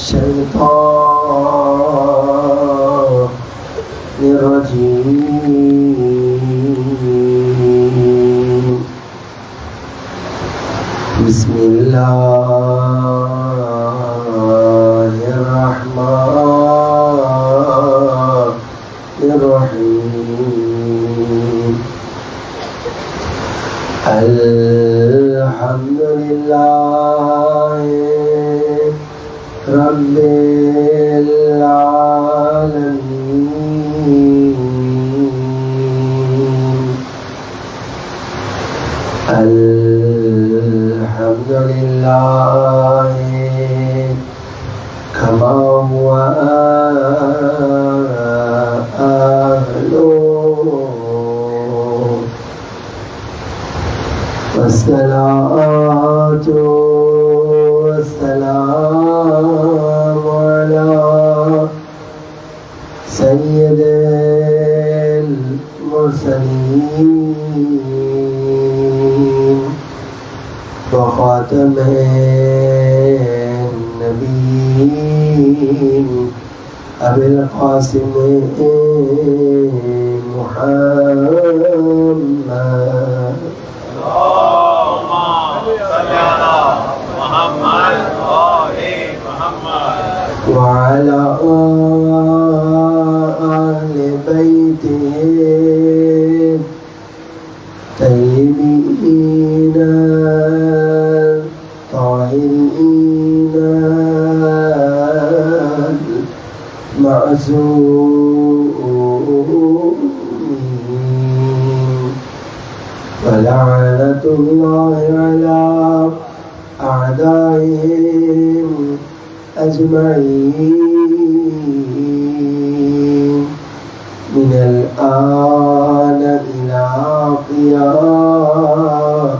الشيطان الرجيم بسم الله الرحمن الرحيم الحمد لله رب العالمين الحمد لله كما هو أهله والصلاة والسلام على سيد المرسلين وخاتم النبيين أبي القاسم محمد وعلى آل بيته الطيبين الطاهرين المعصومين ولعنة الله على أعدائهم أجمعين من الآن إلى قيام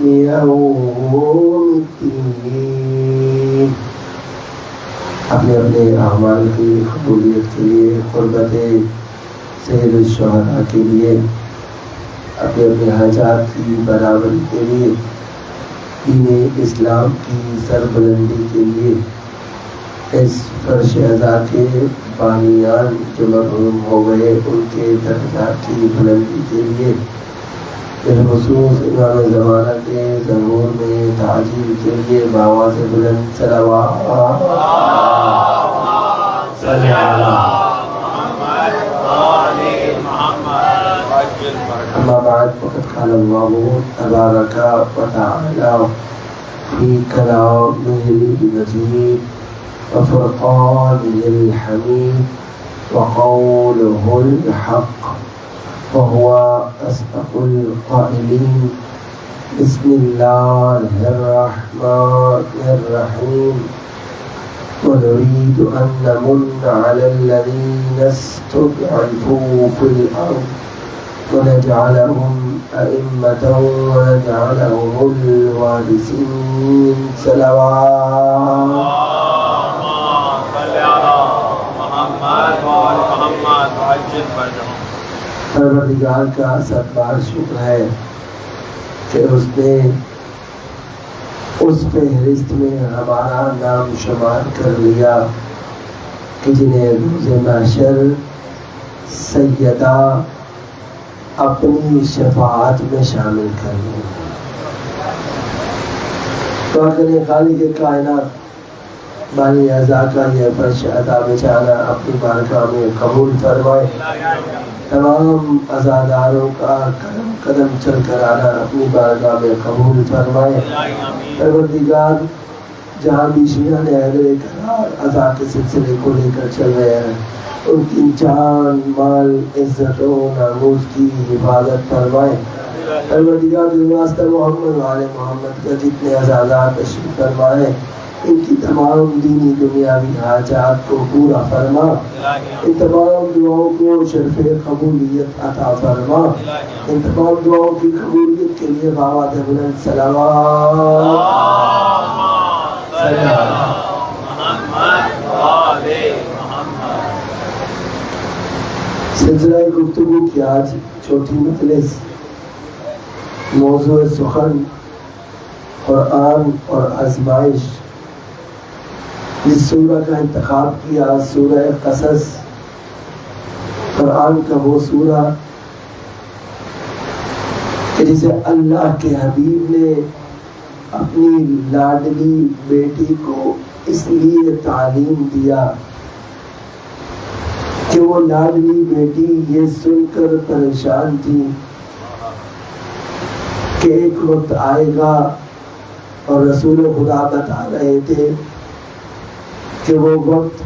يوم الدين. اپنے اپنے اعمال کی قبولیت کے لیے، قربت سید الشہداء کے لیے، اپنے اپنے حاجات کی برابری کے لیے، دین اسلام کی سربلندی کے لیے، اس فرش عزا کے بانیان جو مرحوم ہو گئے ان کے درجات کی بلندی کے لیے، بالخصوص امام زمانہ کے ظہور میں تعجیل کے لیے بآواز بلند صلوات صلی علی محمد اما بعد فقد قال اللہ تبارک و تعالی فی کلامہ المجید وفرقانه الحميد وقوله الحق وهو أصدق القائلين بسم الله الرحمن الرحيم ونريد أن نمن على الذين استضعفوا في الأرض ونجعلهم أئمة ونجعلهم الوارثين صلوات پروردگار کا ست بار شکر ہے کہ اس نے اس فہرست میں ہمارا نام شمار کر لیا کہ جنہیں روز محشر سیدہ اپنی شفاعت میں شامل کر لیں. تو اگر خالق کائنات بانی اعضاء کا یہ فرش عطا بچانا اپنی بارگاہ میں قبول فرمائے. تمام عزاداروں کا قدم قدم چل کر آنا اپنی بارگاہ میں قبول فرمائے. پروردگار جہاں بھی شیعہ نے اہل قرار عزا کے سلسلے کو لے کر چل رہے ہیں ان کی جان مال عزت و ناموس کی حفاظت فرمائے. پروردگار جو واسطہ محمد و آل محمد کا جتنے عزادار تشریف فرمائے ان کی تمام دینی دنیاوی حاجات کو پورا فرما. ان تمام دعاؤں کو شرف قبولیت عطا فرما. ان تمام دعاؤں کی قبولیت کے لیے بآواز بلند صلوات سلسلہ گفتگو کی آج چھوٹی مجلس موضوع سخن قرآن اور آزمائش جس سورہ کا انتخاب کیا سورہ قصص، قرآن کا وہ سورہ کہ جسے اللہ کے حبیب نے اپنی لاڈلی بیٹی کو اس لیے تعلیم دیا کہ وہ لاڈلی بیٹی یہ سن کر پریشان تھی کہ ایک وقت آئے گا، اور رسول خدا بتا رہے تھے کہ وہ وقت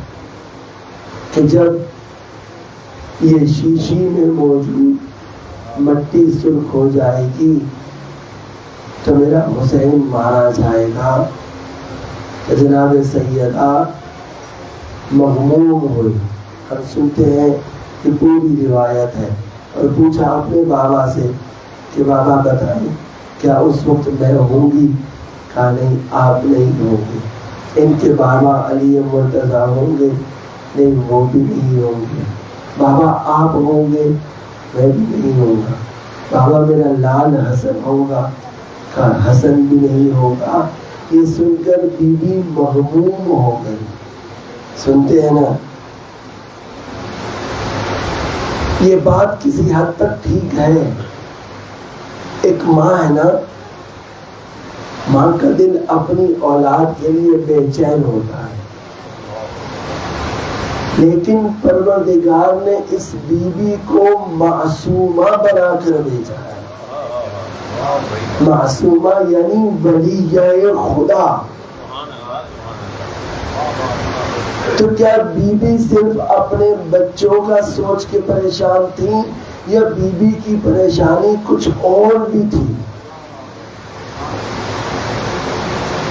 کہ جب یہ شیشی میں موجود مٹی سرخ ہو جائے گی تو میرا حسین مارا جائے گا۔ کہ جناب سیدہ مغموم ہوئی، ہم سنتے ہیں کہ پوری روایت ہے، اور پوچھا اپنے بابا سے کہ بابا بتائیں کیا اس وقت میں ہوں گی؟ کہا نہیں، آپ نہیں ہوں گے۔ ان کے بابا علی مرتضیٰ ہوں گے؟ نہیں، وہ بھی نہیں ہوں گے۔ بابا آپ ہوں گے؟ میں بھی نہیں ہوں گا۔ بابا میرا لال حسن ہوگا؟ کہا حسن بھی نہیں ہوگا۔ یہ سن کر بی بی مغموم ہو گئی۔ سنتے ہیں نا، یہ بات کسی حد تک ٹھیک ہے۔ ایک ماں ہے نا، ماں کا دل اپنی اولاد کے لیے بے چین ہوتا ہے، لیکن پروردگار نے اس بیوی کو معصومہ بنا کر بھیجا ہے۔ معصومہ یعنی ولیہ خدا۔ تو کیا بیوی صرف اپنے بچوں کا سوچ کے پریشان تھی، یا بیوی کی پریشانی کچھ اور بھی تھی؟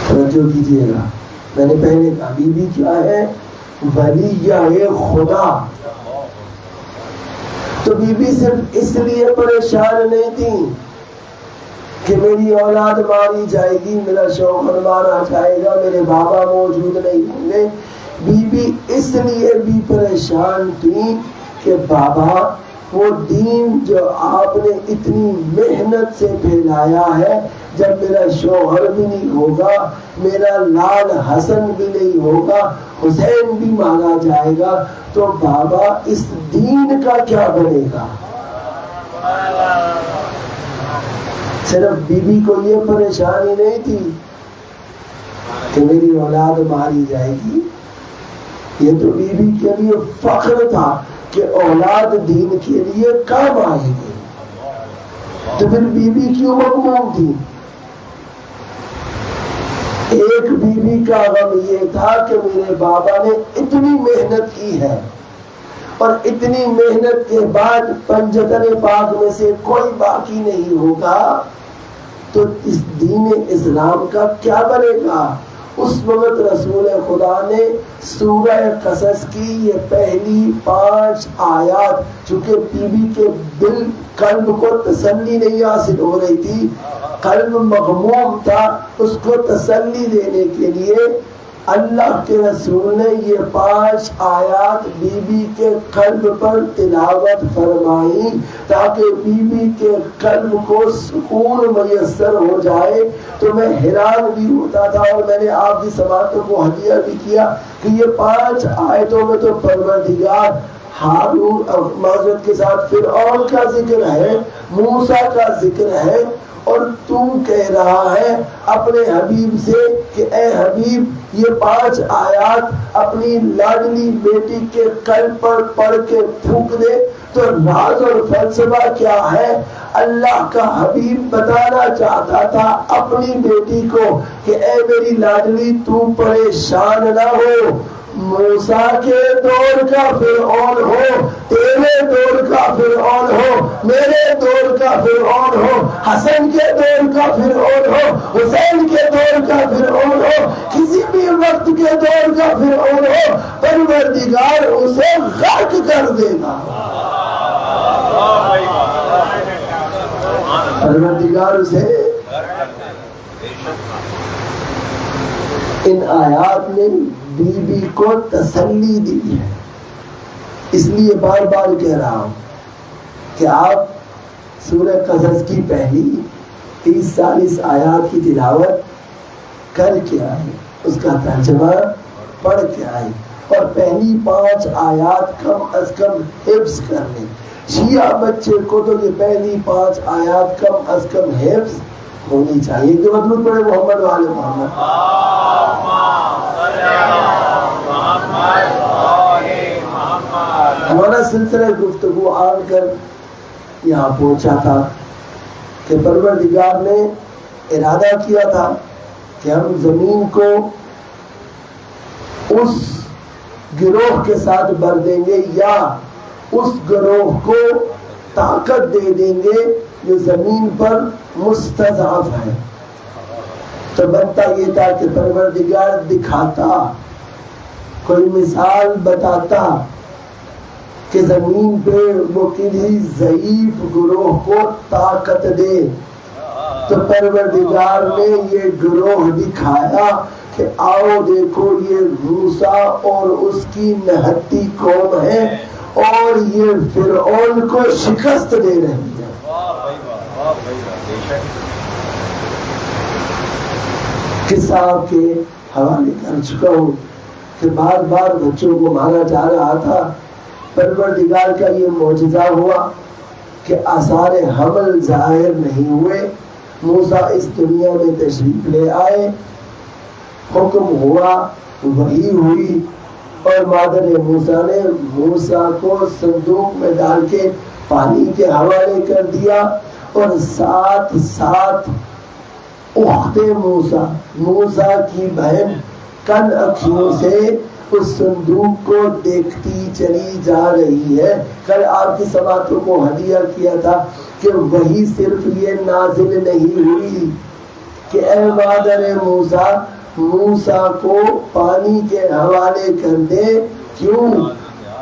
توجہ کیجیے گا، میں نے پہلے کہا بیوی کیا ہے؟ ولیہ خدا۔ تو بیوی صرف اس لیے پریشان نہیں تھی کہ میری اولاد ماری جائے گی، میرا شوہر مارا جائے گا، میرے بابا موجود نہیں ہوں گے۔ بیوی اس لیے بھی پریشان تھی کہ بابا وہ دین جو آپ نے اتنی محنت سے پھیلایا ہے، جب میرا شوہر بھی نہیں ہوگا، میرا لال حسن بھی نہیں ہوگا، حسین بھی مارا جائے گا، تو بابا اس دین کا کیا بنے گا؟ صرف بیوی کو یہ پریشانی نہیں تھی کہ میری اولاد ماری جائے گی، یہ تو بیوی کے لیے فخر تھا کہ اولاد دین کے لیے کام آئے گی۔ تو پھر بیوی کیوں مغموم تھی؟ ایک بیوی کا غم یہ تھا کہ میرے بابا نے اتنی محنت کی ہے، اور اتنی محنت کے بعد پنجتن پاک میں سے کوئی باقی نہیں ہوگا، تو اس دین اسلام کا کیا بنے گا؟ اس وقت رسول خدا نے سورہ قصص کی یہ پہلی 5 آیات، چونکہ بیوی کے دل قلب کو تسلی نہیں حاصل ہو رہی تھی، قلب مغموم تھا، اس کو تسلی دینے کے لیے اللہ کے رسول نے یہ 5 آیات بیوی کے قلب پر تلاوت فرمائی، تاکہ بیوی کے قلب کو سکون میسر ہو جائے۔ تو میں حیران بھی ہوتا تھا، اور میں نے آپ کی سماعتوں کو ہدیہ بھی کیا کہ یہ 5 آیتوں میں تو پروردگار ہارون معذرت کے ساتھ فرعون کا ذکر ہے، موسیٰ کا ذکر ہے، اور تو کہہ رہا ہے اپنے حبیب سے کہ اے حبیب یہ 5 آیات اپنی لاڈلی بیٹی کے قلب پر پڑھ کے پھونک دے۔ تو راز اور فلسفہ کیا ہے؟ اللہ کا حبیب بتانا چاہتا تھا اپنی بیٹی کو کہ اے میری لاڈلی تو پریشان نہ ہو، موسیٰ کے دور کا فرعون ہو، تیرے دور کا فرعون ہو، میرے دور کا فرعون ہو، حسن کے دور کا فرعون ہو، حسین کے دور کا فرعون ہو، کسی بھی وقت کے دور کا فرعون ہو، پروردگار اسے غرق کر دے گا۔ پروردگار اسے ان آیات نے بیوی کو تسلی دی ہے۔ اس لیے بار بار کہہ رہا ہوں کہ آپ سورہ قصص کی پہلی 30-40 آیات کی تلاوت کر کے آئے، اس کا ترجمہ پڑھ کے آئے اور پہلی 5 آیات کم از کم حفظ کر لیں. شیعہ بچے کو تو یہ پہلی 5 آیات کم از کم حفظ ہونی چاہیے. کہ مطلب پڑھے محمد والے محمد. ہمارا سلسلہ گفتگو آن کر یہاں پہنچا تھا کہ پروردگار نے ارادہ کیا تھا کہ ہم زمین کو اس گروہ کے ساتھ بھر دیں گے یا اس گروہ کو طاقت دے دیں گے جو زمین پر مستضعف ہے. تو بنتا یہ تھا کہ پروردگار دکھاتا، کوئی مثال بتاتا کہ زمین پہ وہ کسی ضعیف گروہ کو طاقت دے. تو پروردگار نے یہ گروہ دکھایا کہ آؤ دیکھو یہ موسیٰ اور اس کی نہتی قوم ہے اور یہ فرعون کو شکست دے رہی ہے. قصہ کے حوالے کر چکا ہوں کہ بار بار بچوں کو مارا جا رہا تھا. پروردگار کا یہ معجزہ ہوا کہ آثار حمل ظاہر نہیں ہوئے. موسیٰ اس دنیا میں تشریف لے آئے، حکم ہوا، وحی ہوئی اور مادر موسیٰ نے موسیٰ کو صندوق میں ڈال کے پانی کے حوالے کر دیا اور ساتھ ساتھ اخت موسیٰ، موسیٰ کی بہن کن اکھیوں سے اس صندوق کو دیکھتی چلی جا رہی ہے. کل آپ کی سماعتوں کو ہدیہ کیا تھا کہ وہی صرف یہ نازل نہیں ہوئی کہ اے مادر موسیٰ، موسیٰ کو پانی کے حوالے کر دے. کیوں؟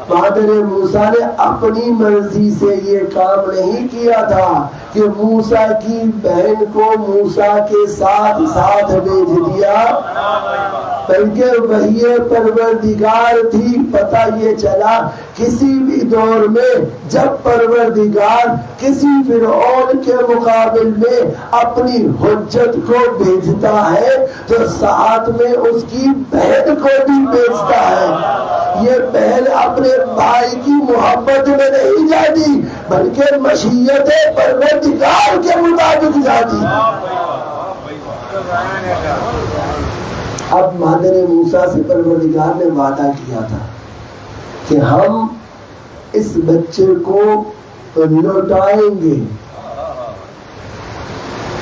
مادر موسیٰ نے اپنی مرضی سے یہ کام نہیں کیا تھا کہ موسیٰ کی بہن کو موسیٰ کے ساتھ ساتھ بھیج دیا، بلکہ وہی پروردگار تھی. پتہ یہ چلا کسی بھی دور میں جب پروردگار کسی فرعون کے مقابل میں اپنی حجت کو بھیجتا ہے تو ساتھ میں اس کی بہن کو بھی بھیجتا ہے. یہ بہن اپنے بھائی کی محبت میں نہیں جاتی بلکہ مشیت پروردگار کے مطابق جاتی. اب مادر موسیٰ سے پروردگار نے وعدہ کیا تھا کہ ہم اس بچے کو لوٹائیں گے.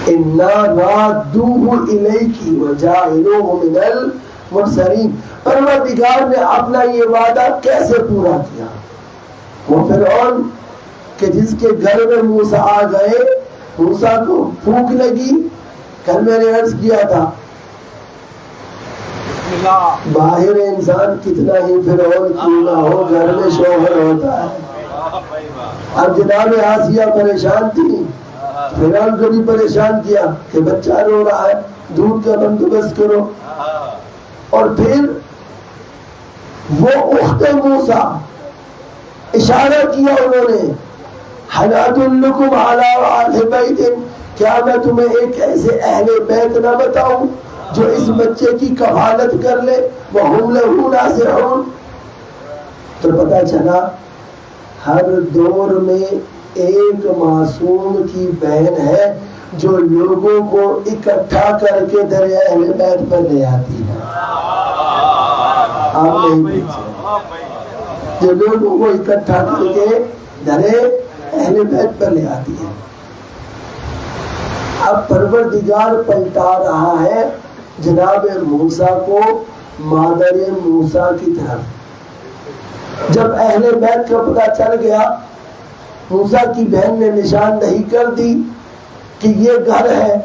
اِنَّا رَادُّوهُ إِلَيْكِ وَجَاعِلُوهُ مِنَ الْمُرْسَلِينَ. پروردگار نے اپنا یہ وعدہ کیسے پورا کیا؟ وہ فرعون کہ جس کے گھر میں موسیٰ آ گئے، موسیٰ کو بھوک لگی. کل میں نے عرض کیا تھا باہر انسان کتنا ہی فرعون کیوں نہ ہو، گھر میں شوہر ہوتا ہے. اب جناب آسیہ پریشان تھی، فرعون کو بھی پریشان کیا کہ بچہ رو رہا ہے، دودھ کا بندوبست کرو. اور پھر وہ اخت موسیٰ اشارہ کیا انہوں نے، حَلَاتٌ لَكُمْ عَلَىٰ أَهْلِ بَيْتٍ. کیا میں تمہیں ایک ایسے اہل بیت نہ بتاؤں جو اس بچے کی کفالت کر لے؟ وَهُمْ لَهُ نَاصِحُونَ. تو پتہ چلا ہر دور میں ایک معصوم کی بہن ہے جو لوگوں کو اکٹھا کر کے در اہل بیت پر لے آتی ہے. آپ نہیں پوچھیں، جو لوگوں کو اکٹھا کر کے در اہل بیت پر لے آتی ہے. اب پروردگار پلٹا رہا ہے جناب موسیٰ کو مادر موسیٰ کی طرف. جب اہل بیت کا پتہ چل گیا، موسیٰ کی بہن نے نشاندہی کر دی کہ یہ گھر ہے،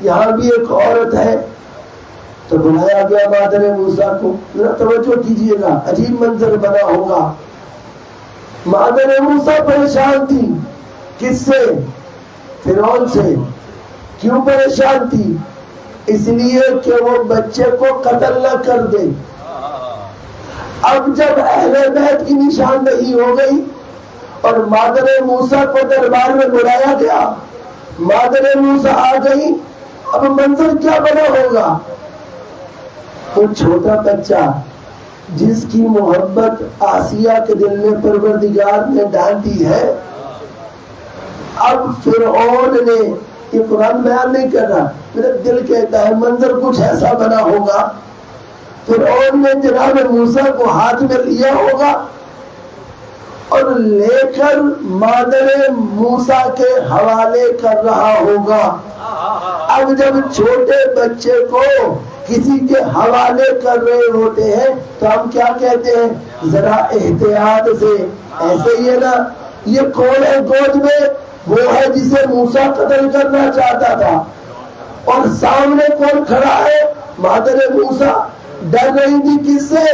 یہاں بھی ایک عورت ہے. تو بلایا گیا مادر موسیٰ کو. ذرا توجہ کیجئے گا، عجیب منظر بنا ہوگا. مادر موسیٰ پریشان تھی. کس سے؟ فرعون سے. کیوں پریشان تھی؟ اس لیے کہ وہ بچے کو قتل نہ کر دے. اب جب اہل بیت کی نشاندہی ہو گئی اور مادر موسیٰ کو دربار میں بلایا گیا، مادر موسیٰ آ گئی، اب منظر کیا بنا ہوگا؟ وہ چھوٹا بچہ جس کی محبت آسیہ کے دل میں پروردگار نے ڈال دی ہے. اب فرعون نے، یہ قرآن بیان نہیں کر رہا، میرا دل کہتا ہے منظر کچھ ایسا بنا ہوگا، فرعون نے جناب موسیٰ کو ہاتھ میں لیا ہوگا اور لے کر مادر موسیٰ کے حوالے کر رہا ہوگا. اب جب چھوٹے بچے کو کسی کے حوالے کر رہے ہوتے ہیں تو ہم کیا کہتے ہیں؟ ذرا احتیاط سے. ایسے ہی ہے نا، یہ کون ہے گود میں؟ وہ ہے جسے موسیٰ قتل کرنا چاہتا تھا. اور سامنے کون کھڑا ہے؟ مادر موسیٰ. ڈر رہی تھی کس سے؟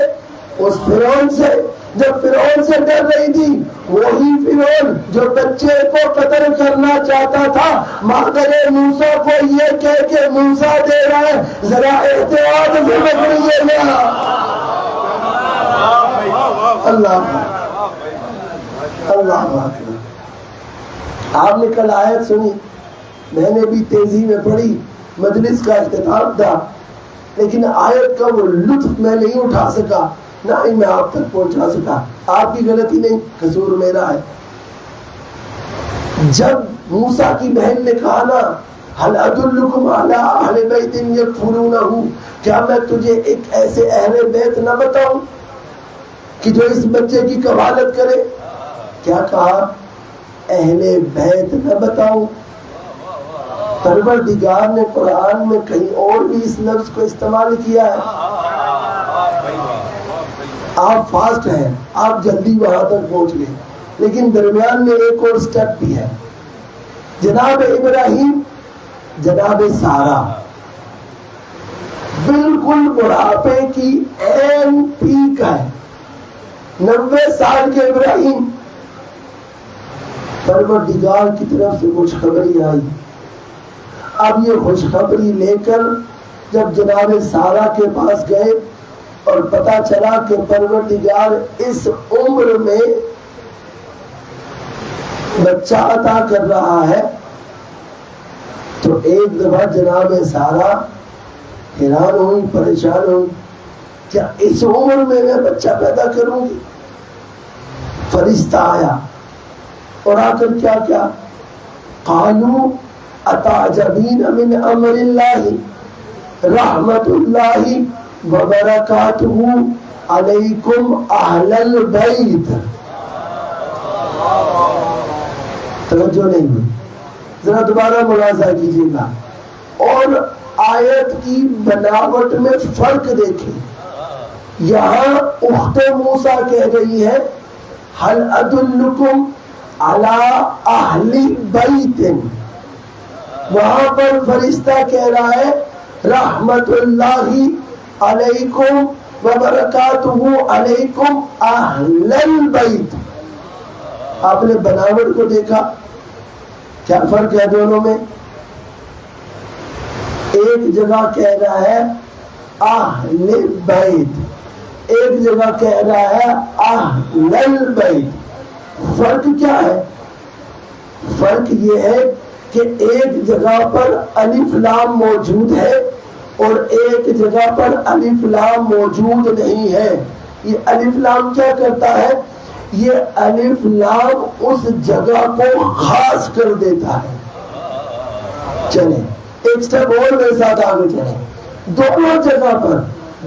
اس فرعون سے. جب فرعون سے ڈر رہی تھی، وہی فرعون جو بچے کو قتل کرنا چاہتا تھا مادر موسیٰ کو یہ کہہ کے موسیٰ دے رہا ہے ذرا احتیاط سے پکڑیے گا. اللہ اللہ. آپ نے کل آیت سنی، میں نے بھی تیزی میں پڑھی، مجلس کا اختتام تھا، لیکن آیت کا وہ لطف میں نہیں اٹھا سکا، نہ ہی میں آپ تک پہنچا سکا. آپ کی غلطی نہیں، قصور میرا ہے. جب موسیٰ کی بہن نے کہا نا هل ادلکم علی اہل بیت یکفلونہ، کیا میں تجھے ایک ایسے اہل بیت نہ بتاؤں کہ جو اس بچے کی کفالت کرے؟ کیا کہا؟ اہل بیت نہ بتاؤں. پروردگار نے قرآن میں کہیں اور بھی اس لفظ کو استعمال کیا ہے. آپ فاسٹ ہیں، آپ جلدی وہاں تک پہنچ گئے، لیکن درمیان میں ایک اور سٹیپ بھی ہے. جناب ابراہیم، جناب سارہ، بالکل بڑھاپے کی عین پیک ہے، 90 سال کے ابراہیم. پروردگار کی طرف سے خوشخبری آئی. اب یہ خوشخبری لے کر جب جناب سارہ کے پاس گئے اور پتا چلا کہ پروردگار اس عمر میں بچہ عطا کر رہا ہے، تو ایک دفعہ جناب سارہ حیران ہوئی، پریشان ہوئی، کیا اس عمر میں میں بچہ پیدا کروں گی؟ فرشتہ آیا اور آ کر کیا کیا؟ قالوا اتعجبین من امر اللہ رحمت اللہ وبرکاتہ علیکم اہل البیت. توجہ نہیں ہوئی، ذرا دوبارہ ملاحظہ کیجیے گا اور آیت کی بناوٹ میں فرق دیکھیں. یہاں اخت موسیٰ کہہ رہی ہے هل ادلکم علی اہل بیت، وہاں پر فرشتہ کہہ رہا ہے رحمت اللہ علیکم وبرکاتہ علیکم اہل البیت. آپ نے بناوٹ کو دیکھا، کیا فرق ہے دونوں میں؟ ایک جگہ کہہ رہا ہے اہل بیت، ایک جگہ کہہ رہا ہے اہل البیت. فرق کیا ہے؟ فرق یہ ہے کہ ایک جگہ پر الف لام موجود ہے اور ایک جگہ پر الف لام موجود نہیں ہے. یہ الف لام کیا کرتا ہے؟ یہ الف لام اس جگہ کو خاص کر دیتا ہے. چلیں ایک سٹیپ اور میرے ساتھ آگے چلیں. دونوں جگہ پر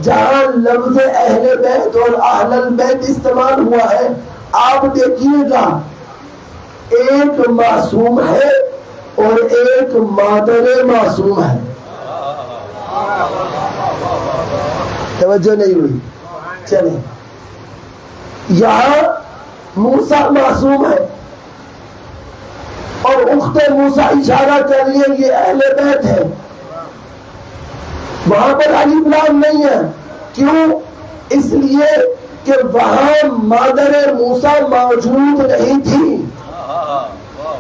جہاں لفظ اہل بیت اور اہل البیت استعمال ہوا ہے، آپ دیکھیے گا ایک معصوم ہے اور ایک مادر معصوم ہے. توجہ نہیں ہوئی. چلیں یہاں موسیٰ معصوم ہے اور اخت موسیٰ اشارہ کر لیے یہ اہل بیت ہے. وہاں پر الف لام نہیں ہے. کیوں؟ اس لیے کہ وہاں مادر موسیٰ موجود نہیں تھی.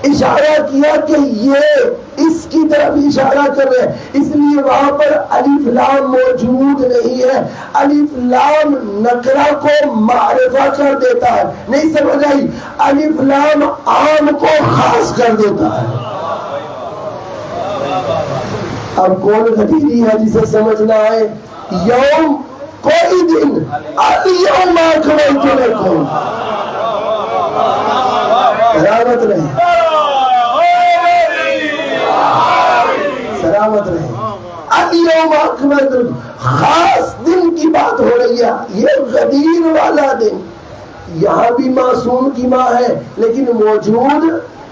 اشارہ کیا کہ یہ اس کی طرف اشارہ کر رہے ہیں، اس لیے وہاں پر الف لام موجود نہیں ہے. الف لام نکرہ کو معرفہ کر دیتا ہے. نہیں سمجھ آئی؟ الف لام عام کو خاص کر دیتا ہے. اب کون غدیری ہے جسے سمجھنا ہے؟ یوم کوئی دن، اب أكملت لكم. سلامت رہے سلامت رہے. اليوم اکملت لکم. خاص دن کی بات ہو رہی ہے، یہ غدیر والا دن. یہاں بھی معصوم کی ماں ہے لیکن موجود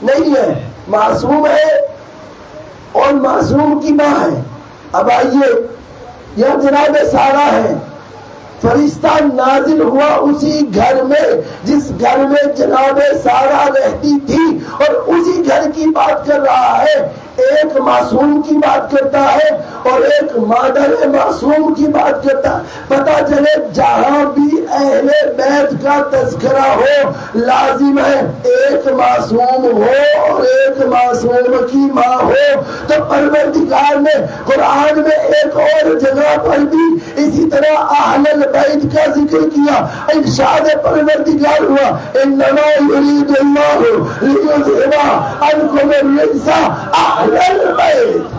نہیں ہے، معصوم ہے اور معصوم کی ماں ہے. اب آئیے، یہ جناب سارا ہے. فرشتہ نازل ہوا اسی گھر میں جس گھر میں جناب سارا رہتی تھی، اور اسی گھر کی بات کر رہا ہے. ایک معصوم کی بات کرتا ہے اور ایک مادر معصوم کی بات کرتا ہے. پتہ چلے جہاں بھی اہل بیت کا تذکرہ ہو لازم ہے ایک معصوم ہو اور ایک معصوم کی ماں ہو. تو پروردگار نے قرآن میں ایک اور جگہ پر بھی اسی طرح اہل البیت کا ذکر کیا. ارشاد پروردگار ہوا انما یرید اللہ لیذھب عنکم الرجس اہل البیت.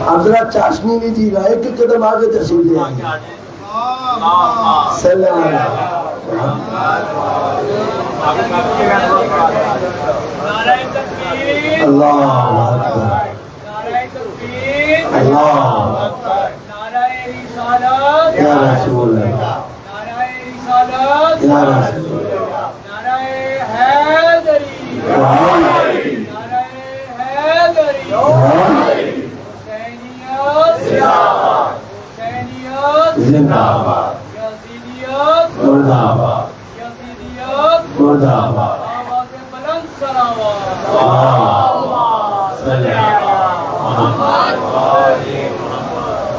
اب ذرا چاشنی لیجیے گا، ایک ایک قدم آگے تشریف لے آئیے. صلی اللہ علیہ اللہ اللہ یا رسول اللہ یا رسول زندہ باد مردہ باد مردہ باد.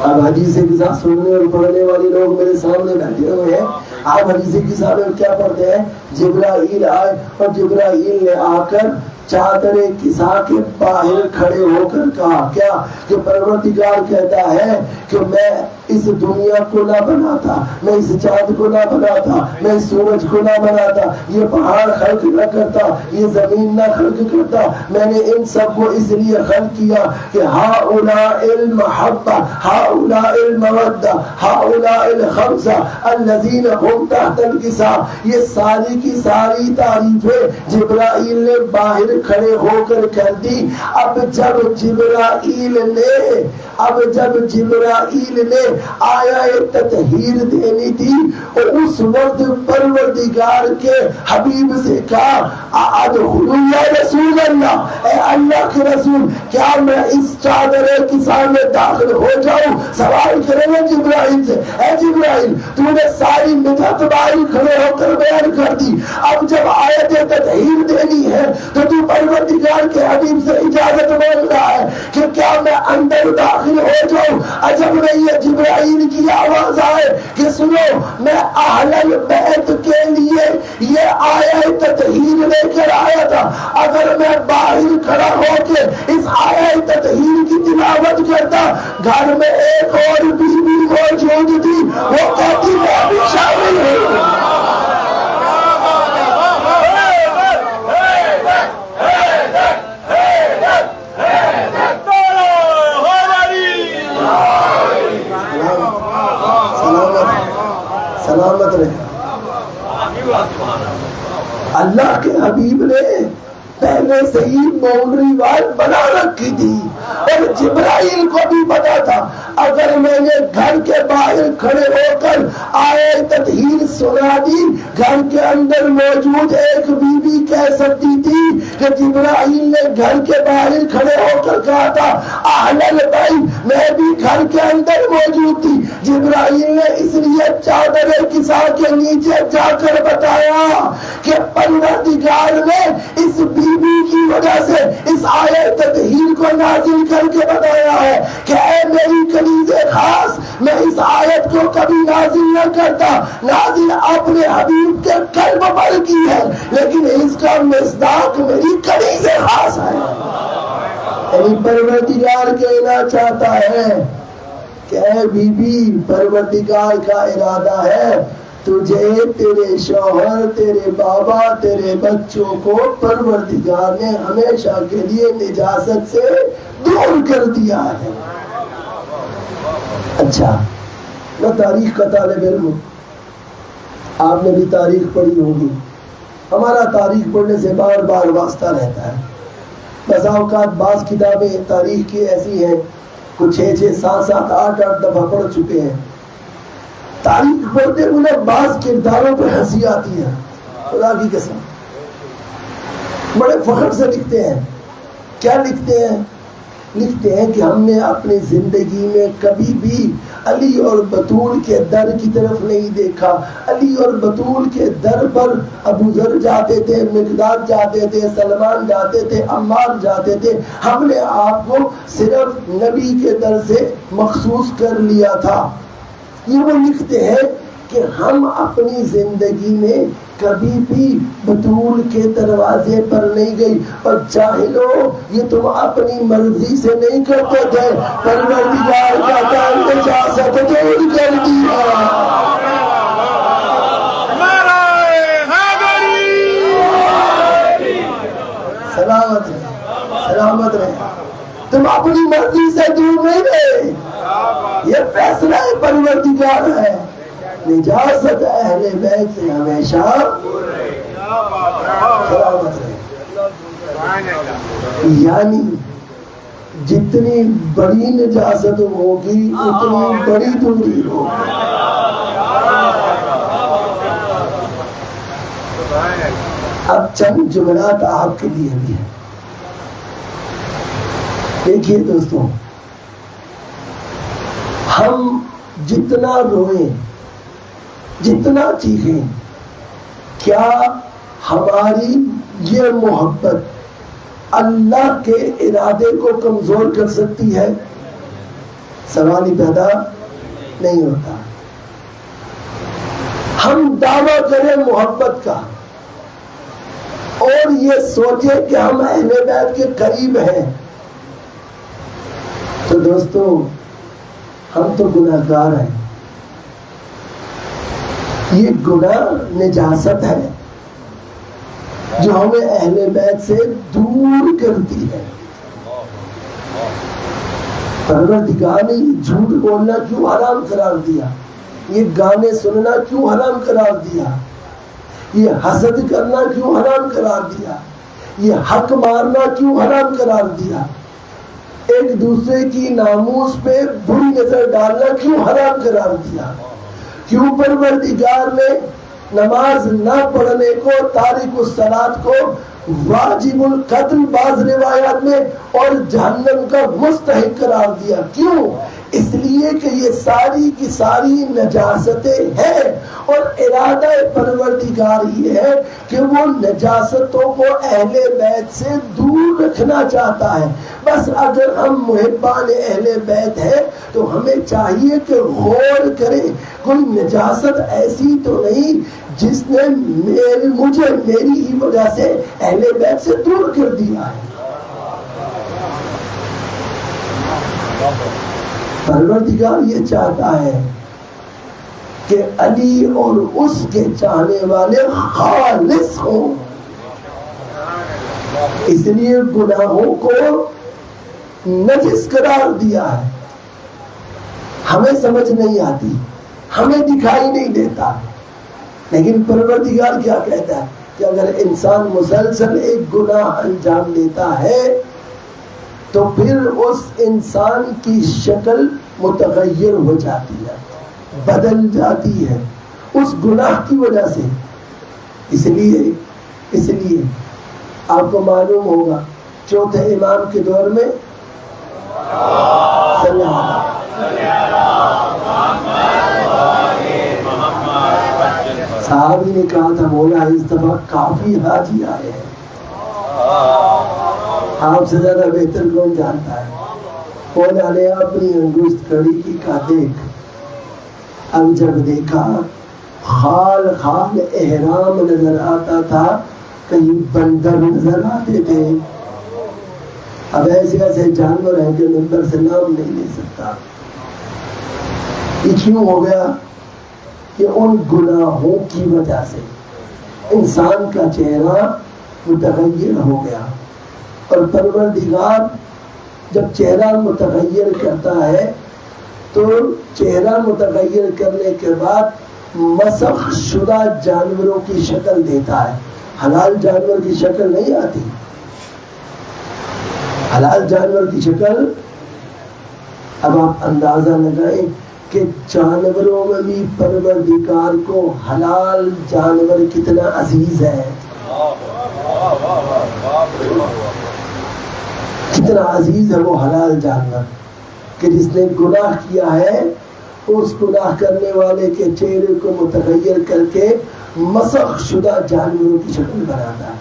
اب حدیث کے ساتھ سننے اور پڑھنے والے لوگ میرے سامنے بیٹھے ہوئے ہیں. آپ حدیث کے ساتھ کیا پڑھتے ہیں؟ جبرائیل آئے اور جبرائیل نے آ کر چادر کسا کے باہر کھڑے ہو کر کہا کیا کہ پروردگار کہتا ہے کہ میں اس دنیا کو نہ بناتا، میں اس چاند کو نہ بناتا، میں اس سورج کو نہ بناتا، یہ پہاڑ خلق نہ کرتا، یہ زمین نہ خلق کرتا. میں نے ان سب کو اس لیے خلق کیا کہ ہؤلاء المحبہ، ہؤلاء المودہ، ہؤلاء الخمسہ الذین هم تحت الکساء. یہ ساری کی ساری تعریفیں جبرائیل نے باہر کھڑے ہو کر کر دی. اب جب جبرائیل نے آیا تطہیر دینی تھی اور اس وقت پروردگار کے حبیب سے کہا ادخلوا یا رسول اللہ، اے اللہ کے رسول کیا میں اس چادر کسا میں داخل ہو جاؤں؟ سوال کریں گے جبرائیل سے، اے جبرائیل تو نے ساری مدت باہر کھڑے ہو کر بیان کر دی، اب جب آیت تطہیر دینی ہے تو تو پروردگار کے حبیب سے اجازت مانگ رہا ہے کہ کیا میں اندر داخل ہو جاؤں؟ عجب نہیں ہے جبرائیل کی آواز آئے کہ سنو میں اہل البیت کے لیے یہ آیت تطہیر لے کر آیا تھا. اگر میں باہر کھڑا ہو کے اس آیت تطہیر کی تلاوت کرتا، گھر میں ایک اور بیوی موجود تھی، وہ کہتی میں بھی شامل ہوں. سلامت رہے. اللہ کے حبیب نے پہلے سے ہی باؤنڈری وال بنا رکھی تھی اور جبرائیل کو بھی پتا تھا اگر میں نے گھر کے باہر کھڑے ہو کر آیت تطہیر سنا دی، گھر کے اندر موجود ایک بی بی کہہ سکتی تھی کہ جبرائیل نے گھر کے باہر کھڑے ہو کر کہا تھا اہل البیت، میں بھی گھر کے اندر موجود تھی. جبرائیل نے اس لیے چادر کسا کے نیچے جا کر بتایا کہ پروردگار نے اس بی بی کی وجہ سے اس آیت تطہیر کو نازل کر کے بتایا ہے کہ اے میری کلیزے خاص، میں اس آیت کو کبھی نازل نہ کرتا، نازل اپنے حبیب کے قلب پر کی ہے، لیکن اس کا مصداق میری کلیزے خاص ہے. یعنی پروردگار کہنا چاہتا ہے کہ اے بی بی، پروردگار کا ارادہ ہے تجھے، تیرے شوہر، تیرے بابا، تیرے بچوں کو پروردگار نے ہمیشہ کے لیے نجاست سے دور کر دیا ہے۔ اچھا، میں تاریخ کا طالب علم ہوں، آپ نے بھی تاریخ پڑھی ہوگی۔ ہمارا تاریخ پڑھنے سے بار بار واسطہ رہتا ہے۔ بسا اوقات بعض کتابیں تاریخ کی ایسی ہیں، کچھ 6 7 8 دفعہ پڑھ چکے ہیں۔ تاریخ پڑھتے انہیں بعض کرداروں پر ہنسی آتی ہے، خدا کی قسم، بڑے فخر سے لکھتے ہیں۔ کیا لکھتے ہیں؟ لکھتے ہیں کہ ہم نے اپنی زندگی میں کبھی بھی علی اور بطول کے در کی طرف نہیں دیکھا۔ علی اور بطول کے در پر ابو ذر جاتے تھے، مقداد جاتے تھے، سلمان جاتے تھے، عمار جاتے تھے۔ ہم نے آپ کو صرف نبی کے در سے مخصوص کر لیا تھا۔ یہ وہ لکھتے ہیں کہ ہم اپنی زندگی میں کبھی بھی بطول کے دروازے پر نہیں گئی، اور جاہلو یہ تم اپنی مرضی سے نہیں کرتے تھے، پروردگار کا کام نجاست دور کر دیا۔ سلامت رہے، سلامت رہے، تم اپنی مرضی سے دور نہیں گئے، یہ فیصلہ پروردگار ہے۔ نجاست اہل بیت سے ہمیشہ سلامت رہے۔ یعنی جتنی بڑی نجاست ہوگی اتنی بڑی دوری ہوگی۔ اب چند جملات آپ کے لیے بھی ہیں۔ دیکھیے دوستوں، ہم جتنا روئیں، جتنا چیخیں، کیا ہماری یہ محبت اللہ کے ارادے کو کمزور کر سکتی ہے؟ سوال ہی پیدا نہیں ہوتا۔ ہم دعویٰ کریں محبت کا اور یہ سوچیں کہ ہم اہل بیت کے قریب ہیں، تو دوستو ہم تو گناہ گار ہیں۔ یہ گناہ نجاست ہے جو ہمیں اہل بیت سے دور کرتی ہے۔ پروردگار نے یہ جھوٹ بولنا کیوں حرام قرار دیا؟ یہ گانے سننا کیوں حرام قرار دیا؟ یہ حسد کرنا کیوں حرام قرار دیا؟ یہ حق مارنا کیوں حرام قرار دیا؟ ایک دوسرے کی ناموس پہ بری نظر ڈالنا کیوں حرام قرار دیا؟ کیوں پروردگار نے نماز نہ پڑھنے کو، تارک الصلاۃ کو واجب القتل بعض روایات میں اور جہنم کا مستحق قرار دیا؟ کیوں؟ اس لیے کہ یہ ساری کی ساری نجاستیں ہیں، اور ارادہ پروردگار یہ ہے کہ وہ نجاستوں کو اہل بیت سے دور رکھنا چاہتا ہے۔ بس اگر ہم محبان اہل بیت ہیں تو ہمیں چاہیے کہ غور کریں، کوئی نجاست ایسی تو نہیں جس نے مجھے میری ہی وجہ سے اہل بیت سے دور کر دیا ہے۔ پروردگار یہ چاہتا ہے کہ علی اور اس کے چاہنے والے خالص ہوں، اس لیے گناہوں کو نجس قرار دیا ہے۔ ہمیں سمجھ نہیں آتی، ہمیں دکھائی نہیں دیتا، لیکن پروردگار کیا کہتا ہے کہ اگر انسان مسلسل ایک گناہ انجام دیتا ہے تو پھر اس انسان کی شکل متغیر ہو جاتی ہے، بدل جاتی ہے اس گناہ کی وجہ سے۔ اس لیے آپ کو معلوم ہوگا چوتھے امام کے دور میں صحابی نے کہا تھا مولا اس دفعہ کافی حاجی آئے ہیں، آپ سے زیادہ بہتر کون جانتا ہے؟ مولا نے اپنی انگشت کڑی کی کہا دیکھ۔ اب جب دیکھا خال احرام نظر آتا تھا، کہیں بندر نظر آتے تھے۔ اب ایسے جانور ہیں جو منبر سے نام نہیں لے سکتا۔ یہ کیوں ہو گیا؟ کہ ان گناہوں کی وجہ سے انسان کا چہرہ متغیر ہو گیا، اور پروردگار جب چہرہ متغیر کرتا ہے تو چہرہ متغیر کرنے کے بعد مسخ شدہ جانوروں کی شکل دیتا ہے. حلال جانور کی شکل نہیں آتی. حلال جانور کی شکل، اب آپ اندازہ لگائیں کہ جانوروں میں بھی پروردگار کو حلال جانور کتنا عزیز ہے، کتنا عزیز ہے وہ حلال جانور، کہ جس نے گناہ کیا ہے اس گناہ کرنے والے کے چہرے کو متغیر کر کے مسخ شدہ جانوروں کی شکل بناتا ہے.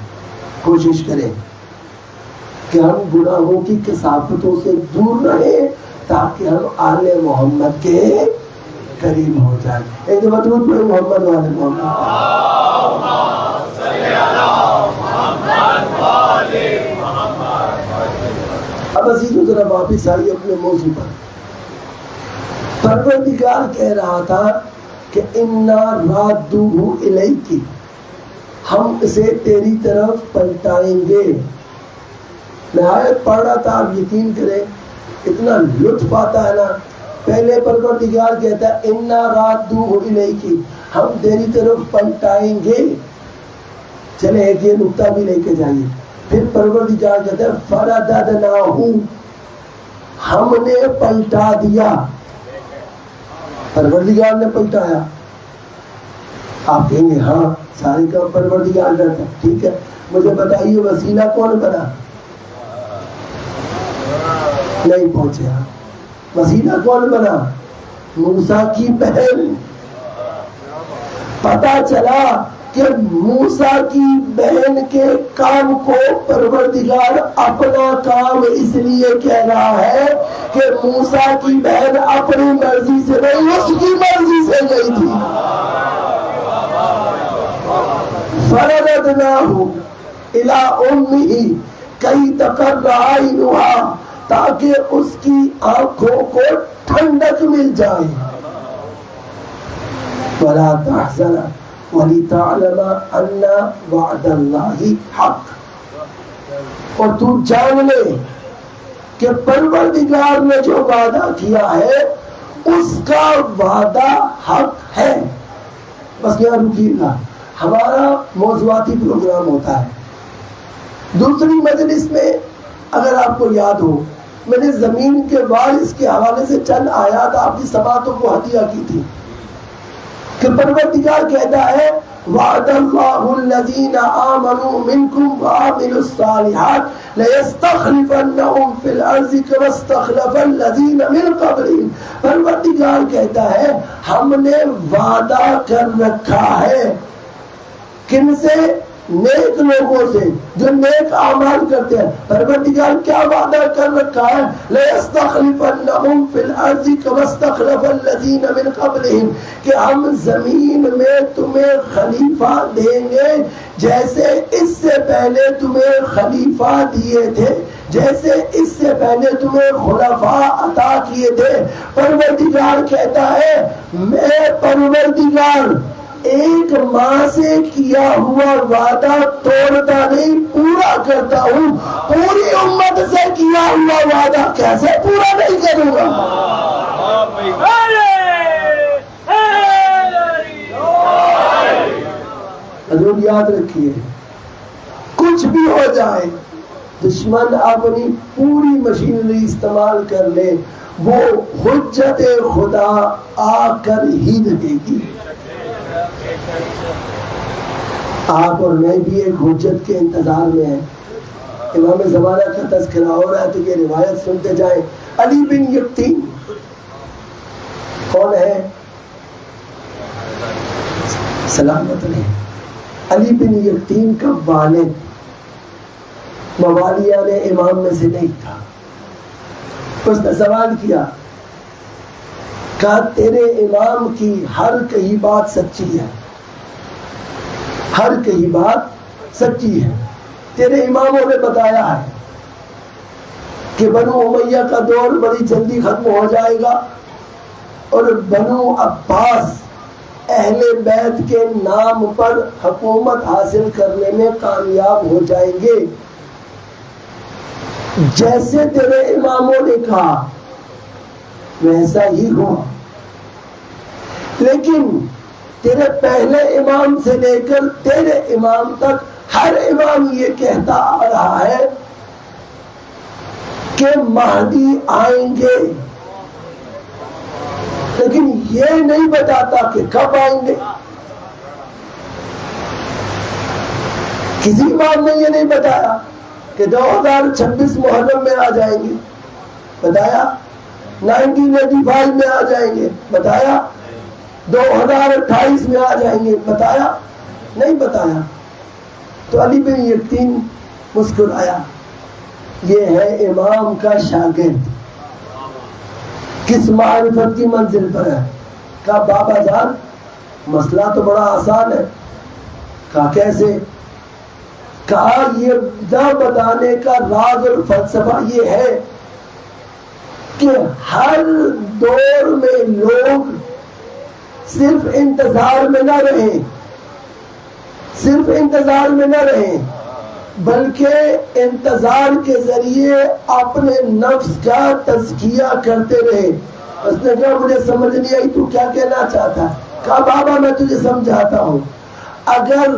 کوشش کریں کہ ہم گناہوں کی کثافتوں سے دور رہیں تاکہ ہم آل محمد کے قریب ہو جائیں. ایک مطلب پڑھیں محمد والے محمد. اب عزیزو ذرا واپس آئیے اپنے موضوع پر. پروردگار کہہ رہا تھا کہ انا رادوہ الیک، ہم اسے تیری طرف پلٹائیں گے. میں آیت پڑھ رہا تھا، آپ یقین کریں اتنا لطف آتا ہے نا. پہلے پروردگار کہتا ہے انا رادوہ الیک، ہم تیری طرف پلٹائیں گے. چلے ایک یہ نقطہ بھی لے کے جائیے. پھر پروردگار کہتا ہے فرددناہ، ہم نے پلٹا دیا. پروردگار نے پلٹایا. آپ کہیں گے ہاں سارے کام پروردگار کرتا ہے، ٹھیک ہے. مجھے بتائیے وسیلہ کون بنا؟ نہیں پہنچے آپ. وسیلہ کون بنا؟ موسیٰ کی بہن. پتا چلا کہ موسیٰ کی بہن کے کام کو پروردگار اپنا کام اس لیے کہہ رہا ہے کہ موسیٰ کی بہن اپنی مرضی سے نہیں، اس کی مرضی سے گئی تھی. فرددناہ الی امہ کئی تقر عینہا، تاکہ اس کی آنکھوں کو ٹھنڈک مل جائے. ولا تحزن وَلِتَعْلَمَ أَنَّ وَعْدَ اللَّهِ حَقٌّ، اور تو جان لے کہ پروردگار نے جو وعدہ کیا ہے اس کا وعدہ حق ہے. بس یہاں رکیے گا، ہمارا موضوعاتی پروگرام ہوتا ہے. دوسری مجلس میں اگر آپ کو یاد ہو میں نے زمین کے وارث کے حوالے سے چند آیات آپ کی سماعتوں کو ہدیہ کی تھی کہ پروردگار کہتا ہے وعد اللہ الذین آمنوا منکم وعملوا الصالحات لیستخلفنہم فی الارض کما استخلف الذین من قبلہم. پروردگار کہتا ہے ہم نے وعدہ کر رکھا ہے کن سے؟ نیک لوگوں سے جو نیک اعمال کرتے ہیں. پروردگار کیا وعدہ کر رکھا ہے؟ لَيَسْتَخْلِفَنَّهُمْ فِي الْأَرْضِ كَمَا اسْتَخْلَفَ الَّذِينَ مِنْ قَبْلِهِمْ، کہ ہم زمین میں تمہیں خلیفہ دیں گے جیسے اس سے پہلے تمہیں خلیفہ دیے تھے، جیسے اس سے پہلے تمہیں خلفاء عطا کیے تھے. پروردگار کہتا ہے میں پروردگار ایک ماں سے کیا ہوا وعدہ توڑتا نہیں، پورا کرتا ہوں. پوری امت سے کیا ہوا وعدہ کیسے پورا نہیں کروں گا؟ حضور یاد رکھیے کچھ بھی ہو جائے دشمن اپنی پوری مشینری استعمال کر لے، وہ حجت خدا آ کر ہی رہے گی. آپ اور میں بھی ایک حجت کے انتظار میں ہیں. امام زمانہ کا تذکرہ ہو رہا ہے تو یہ روایت سنتے جائیں. علی بن یقطین کون ہے؟ سلامت نہیں. علی بن یقطین کا والد موالیان امام میں سے نہیں تھا. اس نے سوال کیا کہا تیرے امام کی ہر کہی بات سچی ہے، ہر کہی بات سچی ہے. تیرے اماموں نے بتایا ہے کہ بنو امیہ کا دور بڑی جلدی ختم ہو جائے گا اور بنو عباس اہل بیت کے نام پر حکومت حاصل کرنے میں کامیاب ہو جائیں گے. جیسے تیرے اماموں نے کہا ویسا ہی ہوا. لیکن تیرے پہلے امام سے لے کر تیرے امام تک ہر امام یہ کہتا آ رہا ہے کہ مہدی آئیں گے، لیکن یہ نہیں بتاتا کہ کب آئیں گے. کسی امام نے یہ نہیں بتایا کہ 2026 محرم میں آ جائیں گے، بتایا. 1985 میں آ جائیں گے، بتایا. 2028 میں آ جائیں گے، بتایا نہیں بتایا. تو علی بن یقین مسکرایا. یہ ہے امام کا شاگرد، کس معرفت کی منزل پر ہے. کہا بابا جان مسئلہ تو بڑا آسان ہے. کہا کیسے؟ کہا یہ نہ بتانے کا راز اور فلسفہ یہ ہے کہ ہر دور میں لوگ صرف انتظار میں نہ رہیں، صرف انتظار میں نہ رہیں، بلکہ انتظار کے ذریعے اپنے نفس کا تزکیہ کرتے رہے. اس نے کہا مجھے سمجھ نہیں آئی تو کیا کہنا چاہتا ہے. کہا بابا میں تجھے سمجھاتا ہوں. اگر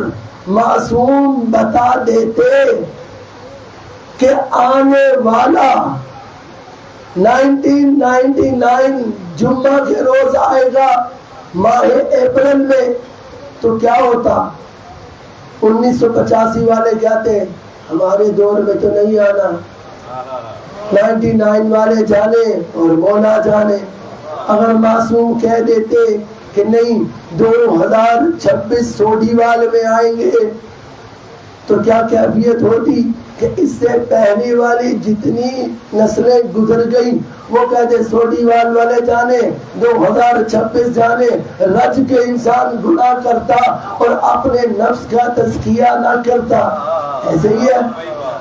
معصوم بتا دیتے کہ آنے والا 1999 جمعہ کے روز آئے گا ماہ اپریل میں، تو کیا ہوتا؟ 1985 والے کہتے ہمارے دور میں تو نہیں آنا، 99 والے جانے اور وہ نہ جانے. اگر معصوم کہہ دیتے کہ نہیں 2026 سوڈیوال میں آئیں گے، تو کیا کیفیت ہوتی کہ اس سے پہلے والی جتنی نسلیں گزر گئی وہ کہتے سوڈیوال والے جانے، 2026 جانے. رج کے انسان گناہ کرتا اور اپنے نفس کا تزکیہ نہ کرتا. ایسے ہی ہے.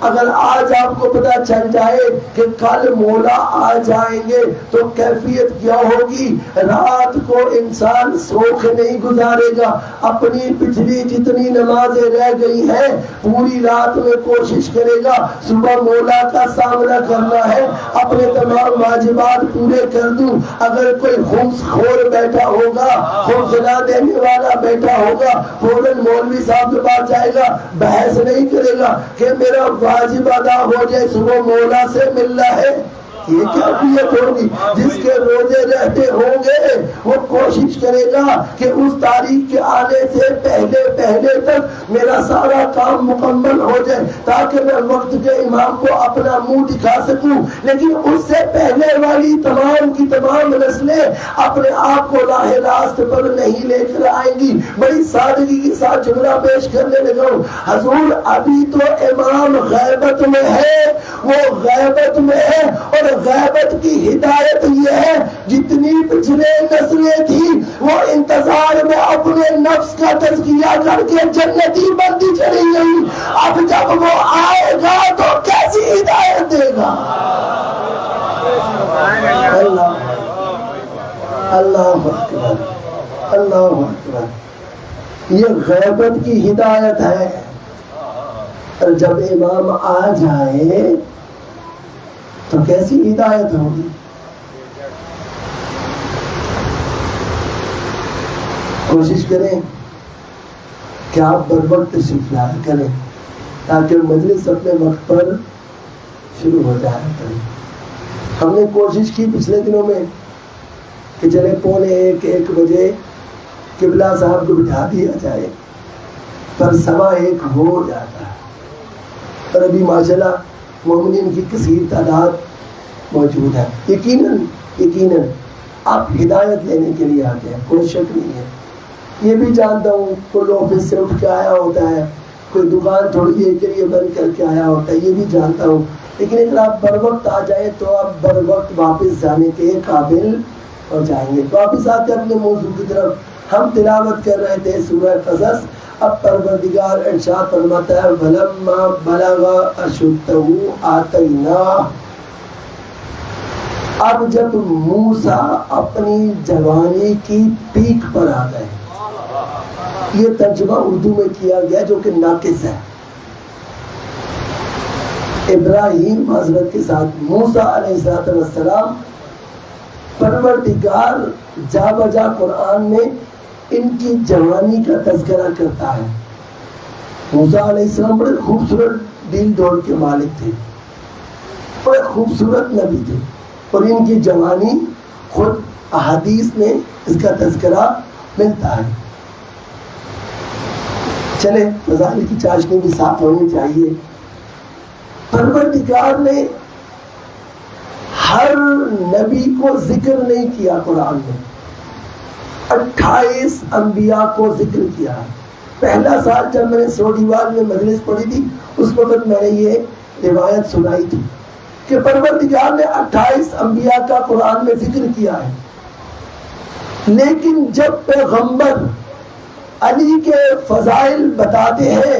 اگر آج آپ کو پتہ چل جائے کہ کل مولا آ جائیں گے تو کیفیت کیا ہوگی؟ رات کو انسان سوکھ نہیں گزارے گا، اپنی پچھلی جتنی نمازیں رہ گئی ہیں پوری رات میں کوشش کرے گا صبح مولا کا سامنا کرنا ہے، اپنے تمام واجبات پورے کر دوں. اگر کوئی خمس خور بیٹھا ہوگا، خمس نہ دینے والا بیٹھا ہوگا، فوراً مولوی صاحب کے پاس جائے گا، بحث نہیں کرے گا کہ میرا واجب ادا ہو جائے، صبح مولا سے ملنا ہے. یہ کیا کیفیت ہوگی؟ جس کے روزے رہتے ہوں گے وہ کوشش کرے گا کہ اس تاریخ کے آنے سے پہلے تک میرا سارا کام مکمل ہو جائے تاکہ میں وقت کے امام کو اپنا منہ دکھا سکوں. لیکن اس سے پہلے والی تمام کی تمام نسلیں اپنے آپ کو راہ راست پر نہیں لے کر آئیں گی. بڑی سادگی کے ساتھ جملہ پیش کرنے لگا ہوں. حضور ابھی تو امام غیبت میں ہے، وہ غیبت میں ہے، اور غیبت کی ہدایت یہ ہے جتنی پچھلے نسلیں تھی وہ انتظار میں اپنے نفس کا تزکیہ کر کے جنتی بنتی چلی گئی. اب جب وہ آئے گا تو کیسی ہدایت دے گا؟ اللہ اللہ اکبر، اللہ اکبر. یہ غیبت کی ہدایت ہے. اور جب امام آ جائے تو کیسی ہدایت ہوگی؟ کوشش کریں کہ آپ بر وقت تشریف لایا کریں تاکہ مجلس اپنے وقت پر شروع ہو جائے کریں. ہم نے کوشش کی پچھلے دنوں میں کہ چلے 1:45 بجے قبلہ صاحب کو بٹھا دیا جائے، پر 1:15 ہو جاتا ہے. اور ابھی ماشاءاللہ مومنین کی کثیر تعداد موجود ہے. یقیناً آپ ہدایت لینے کے لیے آتے ہیں، کوئی شک نہیں ہے. یہ بھی جانتا ہوں کوئی آفس سے اٹھ کے آیا ہوتا ہے، کوئی دکان تھوڑی دیر کے لیے بند کر کے آیا ہوتا ہے، یہ بھی جانتا ہوں. لیکن اگر آپ بر وقت آ جائیں تو آپ بر وقت واپس جانے کے قابل ہو جائیں گے. واپس آتے اپنے موضوع کی طرف. ہم تلاوت کر رہے تھے سورہ قصص. اب پروردگار ارشاد فرماتا ہے وَلَمَّا بَلَغَ أَشُدَّهُ آتَيْنَاهُ. اب جب موسیٰ اپنی جوانی کی پیک پر آ گئے، یہ ترجمہ اردو میں کیا گیا جو کہ ناقص ہے. ابراہیم حضرت کے ساتھ موسیٰ علیہ السلام، پروردگار جا بجا قرآن میں ان کی جوانی کا تذکرہ کرتا ہے. موسیٰ علیہ السلام بڑے خوبصورت دل ڈول کے مالک تھے، بڑے خوبصورت نبی تھے، اور ان کی جوانی خود احادیث میں اس کا تذکرہ ملتا ہے. چلے فضائل کی چاشنی بھی صاف ہونی چاہیے. پروردگار نے ہر نبی کو ذکر نہیں کیا قرآن میں، 28 انبیاء کو ذکر کیا. پہلا سال جب میں نے سوڈیوال میں مجلس پڑھی تھی اس وقت میں نے یہ روایت سنائی تھی کہ پروردگار نے 28 انبیاء کا قرآن میں ذکر کیا ہے. لیکن جب پیغمبر علی کے فضائل بتاتے ہیں،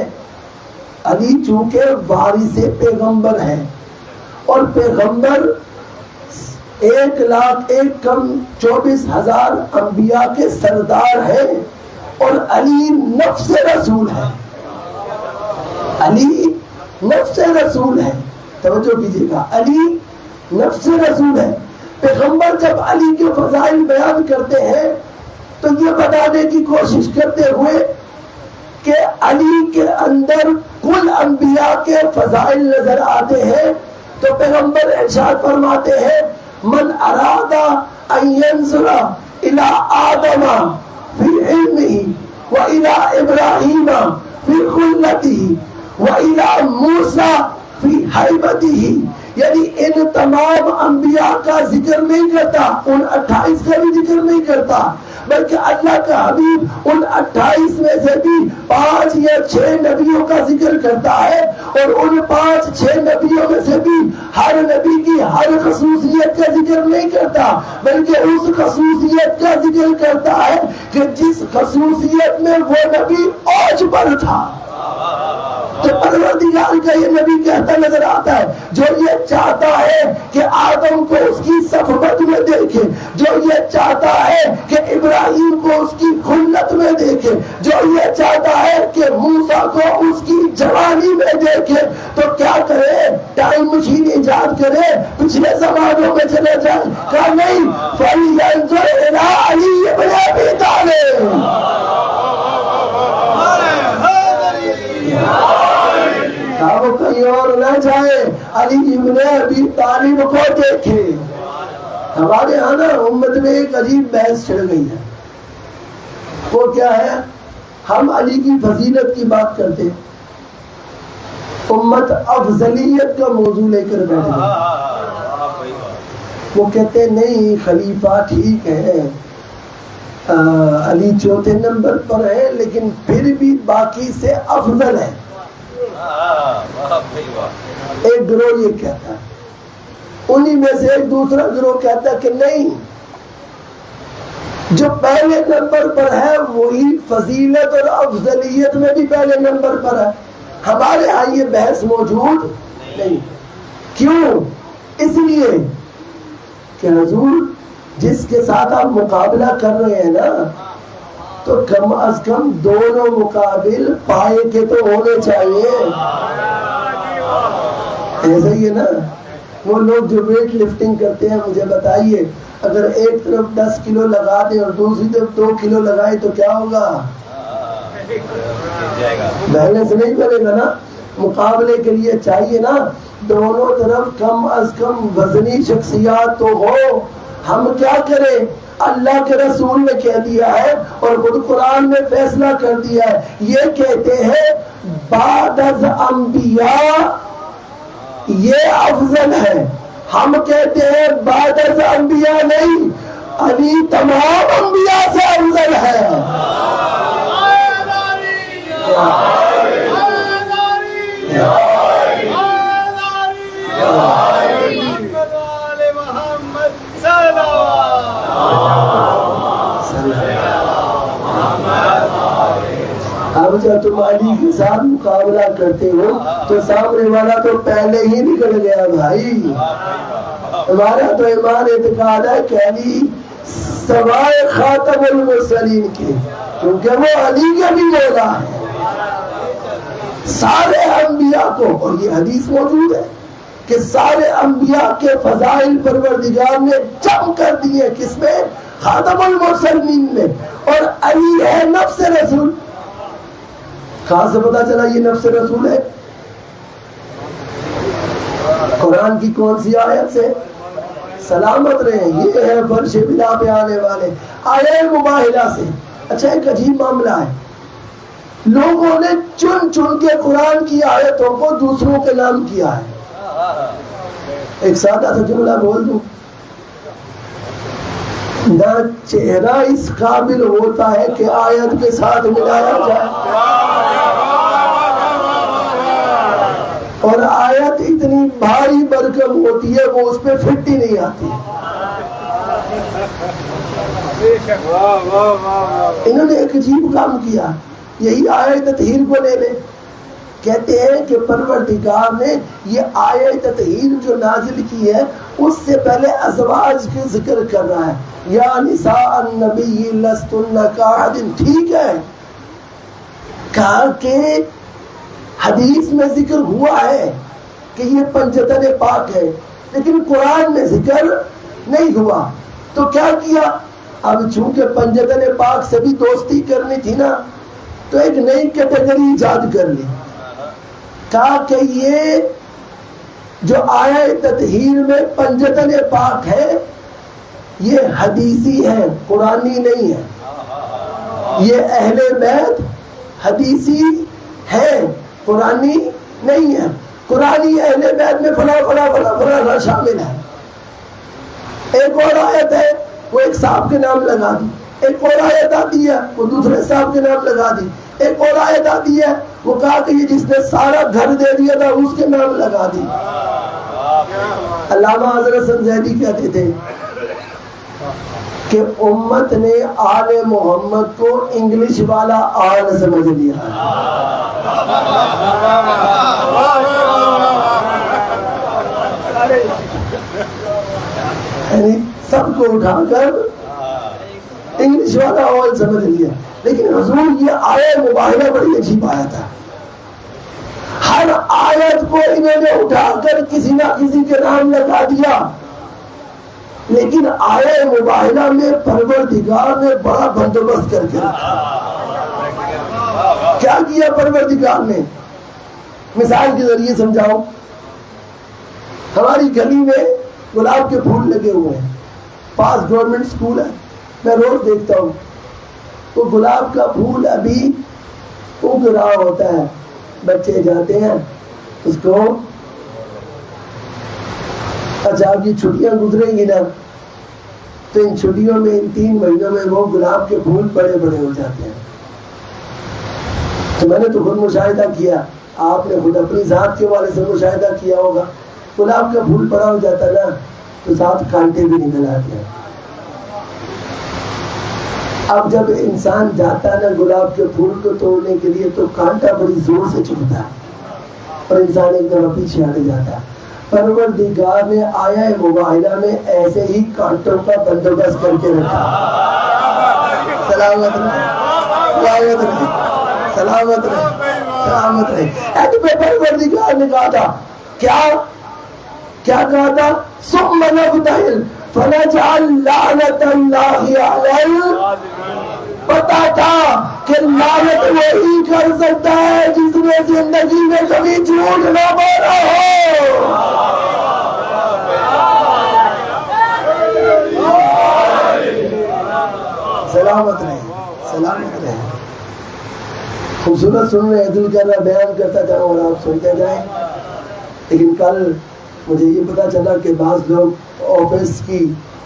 علی چونکہ وارث پیغمبر ہیں اور پیغمبر 1,24,000 انبیاء کے سردار ہیں، اور علی نفس رسول ہے. علی نفس رسول ہے، توجہ کیجیے گا، علی نفس رسول ہے. پیغمبر جب علی کے فضائل بیان کرتے ہیں تو یہ بتانے کی کوشش کرتے ہوئے کہ علی کے اندر کل انبیاء کے فضائل نظر آتے ہیں، تو پیغمبر ارشاد فرماتے ہیں من اراد ان ينظر الى آدم فی علمه والى ابراہیم فی خلته والى موسیٰ فی حیبته، یعنی ان تمام انبیاء کا ذکر نہیں کرتا، ان 28 کا بھی ذکر نہیں کرتا، بلکہ اللہ کا حبیب ان 28 میں سے بھی 5 یا 6 نبیوں کا ذکر کرتا ہے، اور ان 5-6 نبیوں میں سے بھی ہر نبی کی ہر خصوصیت کا ذکر نہیں کرتا، بلکہ اس خصوصیت کا ذکر کرتا ہے کہ جس خصوصیت میں وہ نبی اوج پر تھا. تو پروردگار کا یہ نبی کہتا نظر آتا ہے جو یہ چاہتا ہے کہ آدم کو اس کی صفوت میں دیکھے، جو یہ چاہتا ہے کہ ابراہیم کو اس کی خلت میں دیکھے، جو یہ چاہتا ہے کہ موسیٰ کو اس کی جوانی میں دیکھے، تو کیا کرے؟ ٹائم مشین ایجاد کرے، پچھلے زمانوں میں چلے جائے. کہا نہیں، فَلْيَنْظُرْ إِلَىٰ عَلِيِّ بْنِ أَبِي طَالِبٍ، وہ کہیں اور نہ جائے، علی ابن ابی طالب کو دیکھے. ہمارے ہاں نا امت میں ایک عجیب بحث چھڑ گئی ہے. وہ کیا ہے؟ ہم علی کی فضیلت کی بات کرتے ہیں، امت افضلیت کا موضوع لے کر بیٹھے ہیں. وہ کہتے ہیں نہیں، خلیفہ ٹھیک ہے، علی 4تھے نمبر پر ہے، لیکن پھر بھی باقی سے افضل ہے. ایک گروہ یہ کہتا ہے، انہی میں سے ایک دوسرا گروہ کہتا ہے کہ نہیں، جو پہلے نمبر پر ہے وہی فضیلت اور افضلیت میں بھی پہلے نمبر پر ہے. ہمارے ہاں یہ بحث موجود نہیں. کیوں؟ اس لیے کہ حضور جس کے ساتھ آپ مقابلہ کر رہے ہیں نا، تو کم از کم دونوں مقابل پائے کے تو ہونے چاہیے. ایسا ہی ہے نا، وہ لوگ جو ویٹ لفٹنگ کرتے ہیں، مجھے بتائیے اگر ایک طرف 10 کلو لگا دیں اور دوسری طرف 2 کلو لگائیں تو کیا ہوگا؟ بیلنس نہیں بنے گا نا. مقابلے کے لیے چاہیے نا دونوں طرف کم از کم وزنی شخصیات تو ہو. ہم کیا کریں؟ اللہ کے رسول نے کہہ دیا ہے اور خود قرآن میں فیصلہ کر دیا ہے. یہ کہتے ہیں بعد از انبیاء یہ افضل ہے. ہم کہتے ہیں بعد از انبیاء نہیں، علی تمام انبیاء سے افضل ہے. اب جب تم علی کے ساتھ مقابلہ کرتے ہو تو سامنے والا تو پہلے ہی نکل گیا بھائی. ہمارا تو ایمان اعتقاد ہے کہ علی سوائے خاتم المرسلین کے کیونکہ وہ علی کا بھی مولا ہے. سارے انبیاء کو، اور یہ حدیث موجود ہے کہ سارے انبیاء کے فضائل پروردگار نے جم کر دیے. کس میں؟ خاتم المرسلین میں. اور علی ہے نفس رسول. کہاں سے پتا چلا یہ نفس رسول ہے؟ قرآن کی کون سی آیت سے؟ سلامت رہے، یہ ہے فرش بلا پہ آنے والے. آیہ مباہلہ سے. اچھا ایک عجیب معاملہ ہے، لوگوں نے چن چن کے قرآن کی آیتوں کو دوسروں کے نام کیا ہے. ایک سادہ سا جملہ بول دوں، نہ چہرہ اس قابل ہوتا ہے کہ آیت کے ساتھ ملایا جائے، اور آیت اتنی بھاری برکم ہوتی ہے وہ اس پہ فٹ ہی نہیں آتی. انہوں نے ایک عجیب کام کیا، یہی آیت تطہیر کو لے لے. کہتے ہیں کہ پروردگار نے یہ آیت تطہیر جو نازل کی ہے اس سے پہلے ازواج کے ذکر کر رہا ہے. یا نساء النبی لستن کاحد. ٹھیک ہے، کہا کہ حدیث میں ذکر ہوا ہے کہ یہ پنجتن پاک ہے، لیکن قرآن میں ذکر نہیں ہوا. تو کیا کیا؟ اب چونکہ پنجتن پاک سے بھی دوستی کرنی تھی نا، تو ایک نئی کیٹیگری ایجاد کر لی. کہا کہ یہ جو آیت تطہیر میں پنجتن پاک ہے یہ حدیثی ہے، قرآنی نہیں ہے. یہ اہل بیت حدیثی ہے، قرآنی نہیں ہے. قرآنی اہل بیت میں فلاں فلاں فلاں فلاں شامل ہے. ایک اور آیت ہے وہ ایک صاحب کے نام لگا دی. ایک اور آیت آتی ہے وہ دوسرے صاحب کے نام لگا دی. ایک اور آیت آتی ہے وہ کہا کہ یہ جس نے سارا گھر دے دیا تھا اس کے نام لگا دی. علامہ حضرت سنجیدی کہتے تھے کہ امت نے آل محمد کو انگلش والا آل سمجھ لیا. یعنی سب کو اٹھا کر انگلش والا آل سمجھ لیا. لیکن حضور یہ آیت مباہلہ بڑی عجیب آیت ہے. ہر آیت کو انہوں نے اٹھا کر کسی نہ کسی کے نام لگا دیا، لیکن آیت مباہلہ میں پروردگار نے بڑا بندوبست کر کے رکھا. کیا کیا پروردگار نے؟ مثال کے ذریعے سمجھاؤ. ہماری گلی میں گلاب کے پھول لگے ہوئے ہیں، پاس گورنمنٹ اسکول ہے. میں روز دیکھتا ہوں وہ گلاب کا پھول ابھی اگ رہا ہوتا ہے. بچے جاتے ہیں اس کو، اچھا اب یہ چھٹیاں گزریں گی نا تو ان چھٹیوں میں ان 3 مہینوں میں وہ گلاب کے پھول بڑے بڑے ہو جاتے ہیں. تو میں نے تو خود مشاہدہ کیا، آپ نے خود اپنی ذات کے والے سے مشاہدہ کیا ہوگا. گلاب کا پھول بڑا ہو جاتا ہے نا تو ساتھ کانٹے بھی نکل آتے ہیں. اب جب انسان جاتا ہے نا گلاب کے پھول کو توڑنے کے لیے تو کانٹا بڑی زور سے چبھتا ہے اور انسان ایک دفعہ پیچھے ہٹ جاتا ہے. پروردگار نے آیا مباہلہ میں ایسے ہی کانٹوں کا بندوبست کر کے رکھا. سلامت رہے، سلامت رہے، سلامت رہے، سلامت رہے. ایک پہ پروردگار نے کہا تھا کیا کہا تھا؟ ثم نبتہل فنجعل لعنت اللہ علی. پتا تھا کہ لعنت وہی کر سکتا ہے جس نے زندگی میں کبھی جھوٹ نہ بولا ہو. سلامت رہے، سلامت رہے. خوبصورت سن رہے، دل کر رہا بیان کرتا جاؤں اور آپ سنتے جائیں. لیکن کل مجھے یہ پتا چلا کہ بعض لوگ آفس کی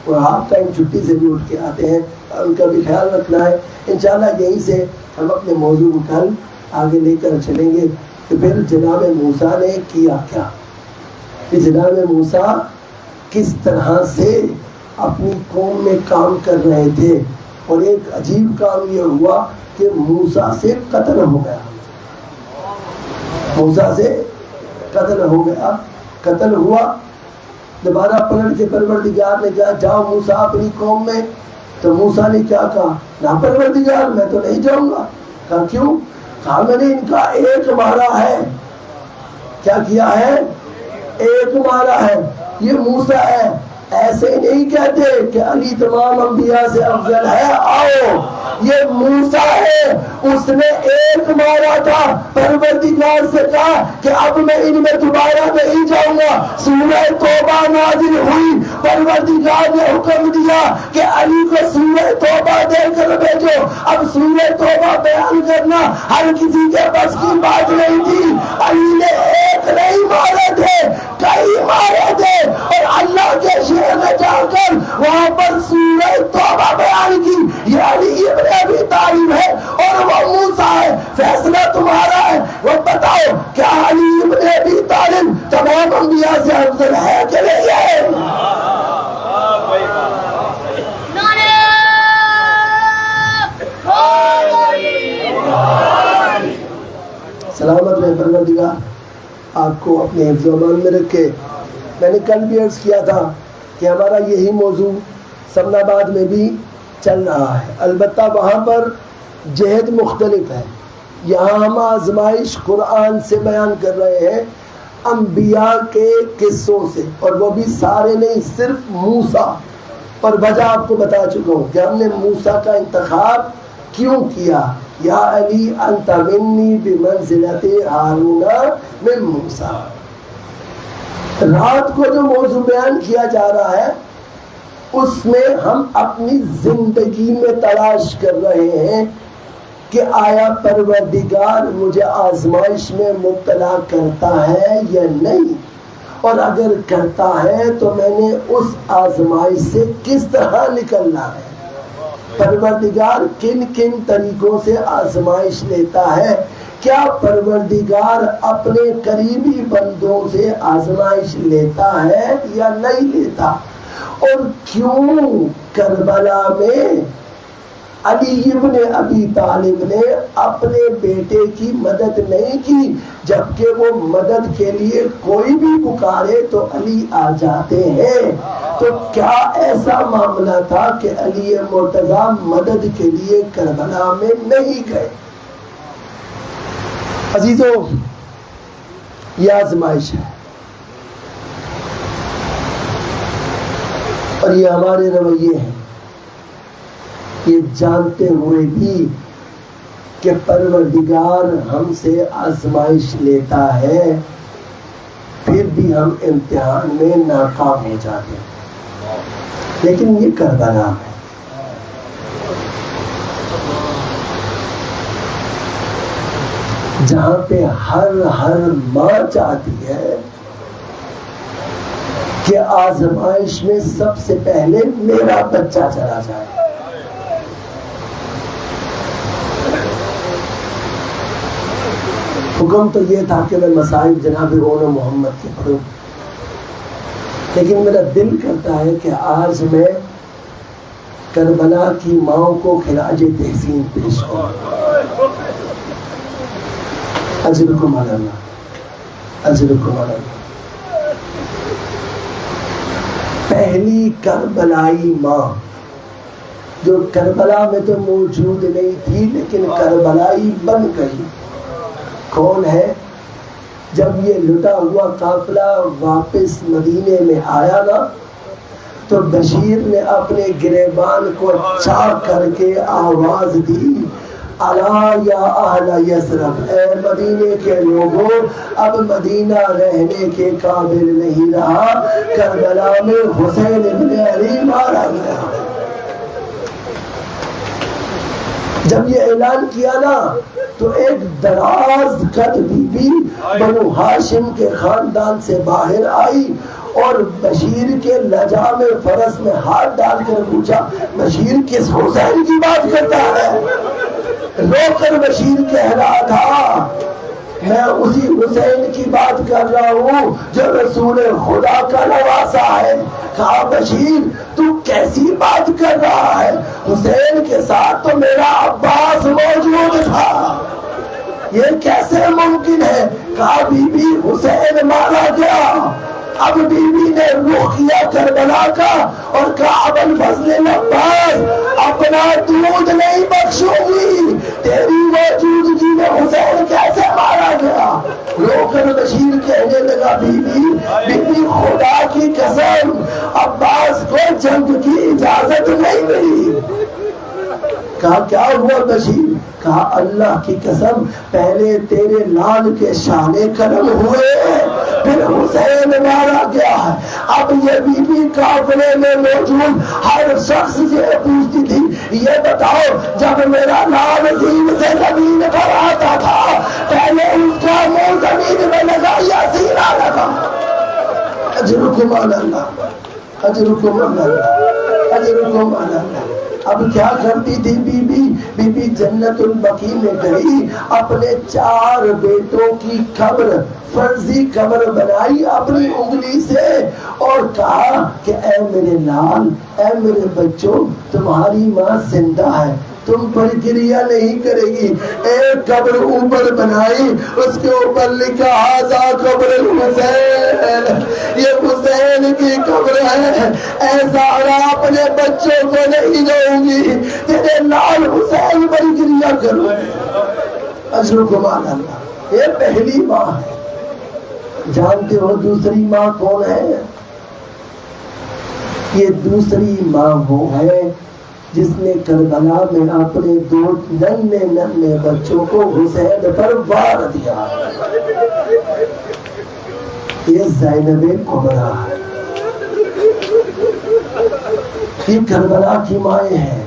اور ہاف ٹائم چھٹی سے بھی اٹھ کے آتے ہیں، ان کا بھی خیال رکھنا ہے. انشاءاللہ یہیں سے ہم اپنے موضوع کو کل آگے لے کر چلیں گے کہ پھر جناب موسیٰ نے کیا کیا، کہ جناب موسیٰ کس طرح سے اپنی قوم میں کام کر رہے تھے. اور ایک عجیب کام یہ ہوا کہ موسیٰ سے قتل ہو گیا. موسیٰ سے قتل ہو گیا. قتل ہوا، دوبارہ پلٹ کے پروردگار نے کہا جاؤ موسیٰ اپنی قوم میں تو موسیٰ نے کیا کہا؟ نا پروردگار میں تو نہیں جاؤں گا. کہا کیوں؟ کہا میں نے ان کا ایک مارا ہے. کیا کیا ہے؟ ایک مارا ہے. یہ موسیٰ ہے. ایسے نہیں کہتے کہ علی تمام انبیاء سے افضل ہے. آؤ یہ موسیٰ ہے, اس نے ایک مارا تھا. پروردگار سے کہا کہ اب میں ان میں دوبارہ نہیں جاؤں گا. سورہ توبہ نازل ہوئی, پروردگار نے حکم دیا کہ علی کو سورہ توبہ دے کر بھیجو. اب سورہ توبہ بیان کرنا ہر کسی کے بس کی بات نہیں تھی. علی نے ایک نہیں مارے تھے, کئی مارے تھے, اور اللہ کے شہر میں جا کر وہاں پر سورہ توبہ بیان کی. یہ علی ابن ابی طالب ہے اور وہ موسیٰ ہے. فیصلہ تمہارا ہے. وہ بتاؤ کیا علی ابن ابی طالب تمام انبیاء سے افضل ہے کہ نہیں ہے؟ سلامت رہے پروردگار آپ کو اپنے حفظ و امان میں رکھے. میں نے کل بھی عرض کیا تھا کہ ہمارا یہی موضوع سمن آباد میں بھی چل رہا ہے, البتہ وہاں پر جہد مختلف ہے. یہاں ہم آزمائش قرآن سے بیان کر رہے ہیں, انبیاء کے قصوں سے, اور وہ بھی سارے نہیں, صرف موسیٰ. پر وجہ آپ کو بتا چکا ہوں کہ ہم نے موسیٰ کا انتخاب کیوں کیا. یا علی انت منی بمنزلت ہارون من موسیٰ. رات کو جو موضوع بیان کیا جا رہا ہے اس میں ہم اپنی زندگی میں تلاش کر رہے ہیں کہ آیا پروردگار مجھے آزمائش میں مبتلا کرتا ہے یا نہیں, اور اگر کرتا ہے تو میں نے اس آزمائش سے کس طرح نکلنا ہے. پروردگار کن کن طریقوں سے آزمائش لیتا ہے. کیا پروردگار اپنے قریبی بندوں سے آزمائش لیتا ہے یا نہیں لیتا, اور کیوں کربلا میں علی ابن ابی طالب نے اپنے بیٹے کی مدد نہیں کی, جبکہ وہ مدد کے لیے کوئی بھی پکارے تو علی آ جاتے ہیں. تو کیا ایسا معاملہ تھا کہ علی مرتضیٰ مدد کے لیے کربلا میں نہیں گئے؟ عزیزو, یہ آزمائش ہے, اور یہ ہمارے رویے ہیں, یہ جانتے ہوئے بھی کہ پروردگار ہم سے آزمائش لیتا ہے, پھر بھی ہم امتحان میں ناکام ہو جاتے ہیں. لیکن یہ کربلا ہے. جہاں پہ ہر ماں چاہتی ہے کہ آزمائش میں سب سے پہلے میرا بچہ چلا جائے. حکم تو یہ تھا کہ میں مصائب جناب اون محمد کے پڑھوں, لیکن میرا دل کرتا ہے کہ آج میں کربلا کی ماں کو خراج تحسین پیش کروں. اجرکم علی اللہ, اجرکم علی اللہ. پہلی کربلائی ماں جو کربلا میں تو موجود نہیں تھی لیکن کربلائی بن گئی, کون ہے؟ جب یہ لٹا ہوا قافلہ واپس مدینے میں آیا نا, تو بشیر نے اپنے گریبان کو چاک کر کے آواز دی, الا یا اہل یثرب, اے مدینے کے لوگوں, اب مدینہ رہنے کے قابل نہیں رہا, کربلا میں حسین ابن علی مارا گیا. جب یہ اعلان کیا نا تو ایک دراز قد بی بی بنو ہاشم کے خاندان سے باہر آئی اور بشیر کے لجا میں فرس میں ہاتھ ڈال کر پوچھا, بشیر کس حسین کی بات کرتا ہے؟ رو کر بشیر کہہ رہا تھا, میں اسی حسین کی بات کر رہا ہوں جو رسول خدا کا نواسا ہے. کہا بشیر تو کیسی بات کر رہا ہے, حسین کے ساتھ تو میرا عباس موجود تھا, یہ کیسے ممکن ہے؟ کہا بی بی حسین مارا گیا, اب بیوی نے رخ کیا کربلا کا اور کہا ابوالفضل عباس اپنا دودھ نہیں بخشوں گی، تیری موجودگی میں حسین کیسے مارا گیا؟ رو کر بشیر کہنے لگا بی بی خدا کی قسم عباس کو جنگ کی اجازت نہیں ملی۔ کہا کیا ہوا بشیر؟ کہا اللہ کی قسم پہلے تیرے لال کے شان کرم ہوئے پھر حسین مارا گیا ہے۔ اب یہ بی بی قافلے میں موجود ہر شخص یہ پوچھتی تھی یہ بتاؤ جب میرا لال زین سے زمین پر آتا تھا پہلے اس کا منہ زمین میں لگا یا سینہ لگا؟ اجرکم علی اللہ، اجرکم علی اللہ، اجرکم علی اللہ۔ اب کیا کرتی تھی بی بی جنت البقیع میں گئی، اپنے 4 بیٹوں کی قبر فرضی قبر بنائی اپنی انگلی سے اور کہا کہ اے میرے لال، اے میرے بچوں، تمہاری ماں زندہ ہے، تم پر گریہ نہیں کرے گی۔ ایک قبر اوپر بنائی، اس کے اوپر لکھا ھذا قبر الحسین، یہ حسین کی قبر ہے، اے زہرا اپنے بچوں کو نہیں دوں گی، تیرے لال حسین پر گریہ کروں۔ اجرکم علی اللہ۔ یہ پہلی ماں ہے۔ جانتے ہو دوسری ماں کون ہے؟ یہ دوسری ماں وہ ہے جس نے کربلا میں اپنے 2 ننھے بچوں کو حسین پر وار دیا۔ یہ زینب کبریٰ ہے، یہ کربلا کی مائیں ہیں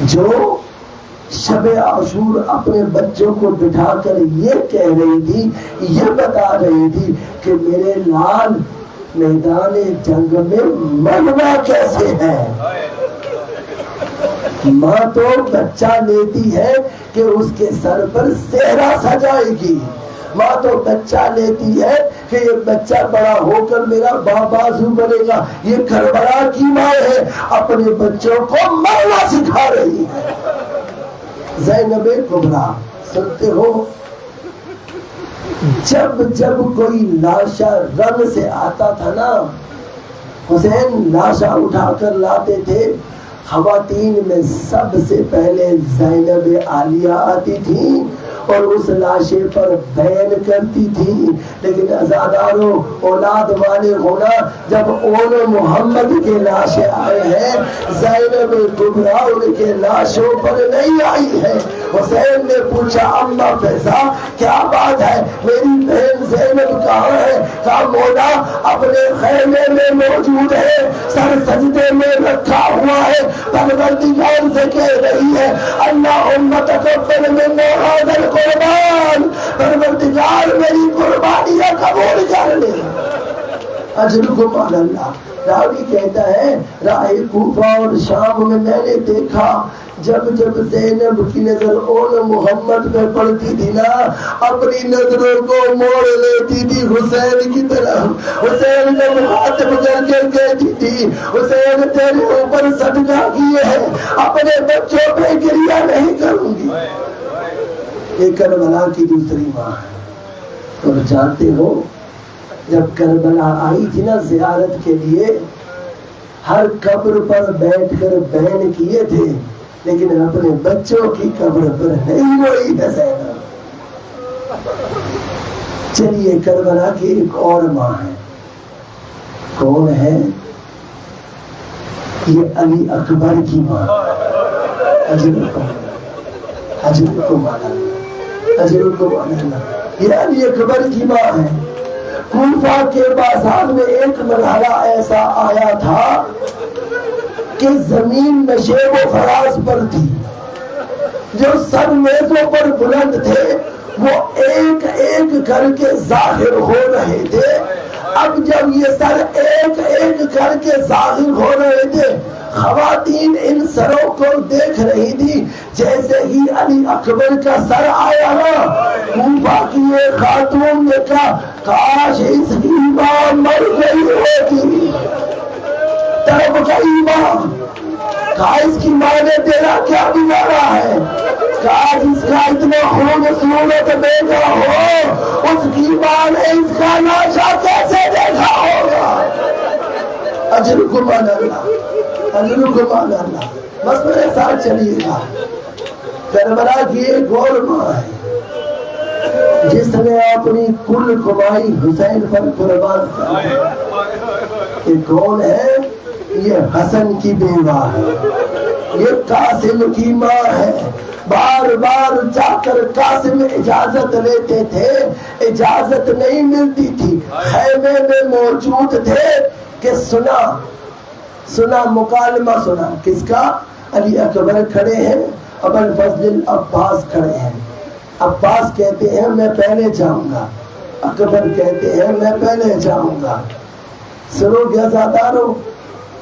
جو شب عاشور اپنے بچوں کو بٹھا کر یہ کہہ رہی تھی، یہ بتا رہی تھی کہ میرے لال میدان جنگ میں مرنا کیسے ہے۔ ماں تو بچہ لیتی ہے کہ اس کے سر پر صحرا سجائے گی، ماں تو بچہ لیتی ہے کہ یہ بچہ بڑا ہو کر میرا بازو بنے گا۔ یہ کربلا کی ماں ہے، اپنے بچوں کو مرنا سکھا رہی ہے۔ زینب کبریٰ سنتے ہو جب کوئی لاشا رن سے آتا تھا نا، حسین لاشا اٹھا کر لاتے تھے، خواتین میں سب سے پہلے زینب عالیہ آتی تھی اور اس لاشے پر بیان کرتی تھی۔ لیکن عزاداروں اولاد والے ہونا، جب اول محمد کے لاشیں آئے ہیں زینب کبریٰ ان کے لاشوں پر نہیں آئی ہے۔ حسین نے پوچھا اما فیضا کیا بات ہے، میری بہن زینب کہاں ہے؟ کہا مولا اپنے خیمے میں موجود ہے، سر سجدے میں رکھا ہوا ہے، پروردگار سے کہہ رہی ہے اللہم تقبل منا ھذا القربان، پروردگار میری قربانیاں قبول کر لے۔ اجرکم علی اللہ۔ راوی کہتا ہے راہ کوفہ اور شام میں میں نے دیکھا جب زینب کی نظر اول محمد پہ پڑتی تھی نا، اپنی نظروں کو موڑ لیتی تھی حسین کی طرف۔ حسین نے مخاطب کر کے کہتی تھی حسین تیرے اوپر صدقہ کیے ہیں، اپنے بچوں پہ گریہ نہیں کروں گی۔ یہ کربلا کی دوسری ماں ہے۔ اور جانتے ہو جب کربلا آئی تھی نا زیارت کے لیے، ہر قبر پر بیٹھ کر بیان کیے تھے لیکن اپنے بچوں کی قبر پر نہیں روئی ہے زینب۔ چلیے کربلا کی ایک اور ماں ہے، کون ہے؟ یہ علی اکبر کی ماں۔ اجرکم علی اللہ۔ یہ علی اکبر کی ماں ہے۔ کوفہ کے بازار میں ایک مرحلہ ایسا آیا تھا کہ زمین نشیب و فراز پر تھی، جو سر میزوں پر بلند تھے وہ ایک ایک کر کے ظاہر ہو رہے تھے۔ اب جب یہ سر ایک ایک کر کے ظاہر ہو رہے تھے، خواتین ان سروں کو دیکھ رہی تھی۔ جیسے ہی علی اکبر کا سر آیا نا، کوفہ کی ایک خاتون نے کہا کاش اس کی ماں مر گئی ہوتی، تڑپ گئی ماں۔ کہا اس کی ماں نے تیرا کیا بگاڑا ہے؟ کہا جس کا اتنا خوبصورت بیٹا ہو اس کی ماں نے اس کا لاشا کیسے اجرکم علی اللہ، اجرکم علی اللہ. بس میرے ساتھ چلیے گا. کربلا کی ایک اور ماں ہے جس نے اپنی کل کمائی حسین پر قربان کر. یہ کون ہے؟ یہ حسن کی بیوہ ہے، یہ قاسم کی ماں ہے. بار بار جا کر قاسم اجازت لیتے تھے، اجازت نہیں ملتی تھی. خیمے میں موجود تھے کہ سنا مکالمہ سنا. کس کا؟ علی اکبر کھڑے ہیں، ابو الفضل عباس کھڑے ہیں. عباس کہتے ہیں میں پہلے جاؤں گا، اکبر کہتے ہیں میں پہلے جاؤں گا. سنو گے عزادارو،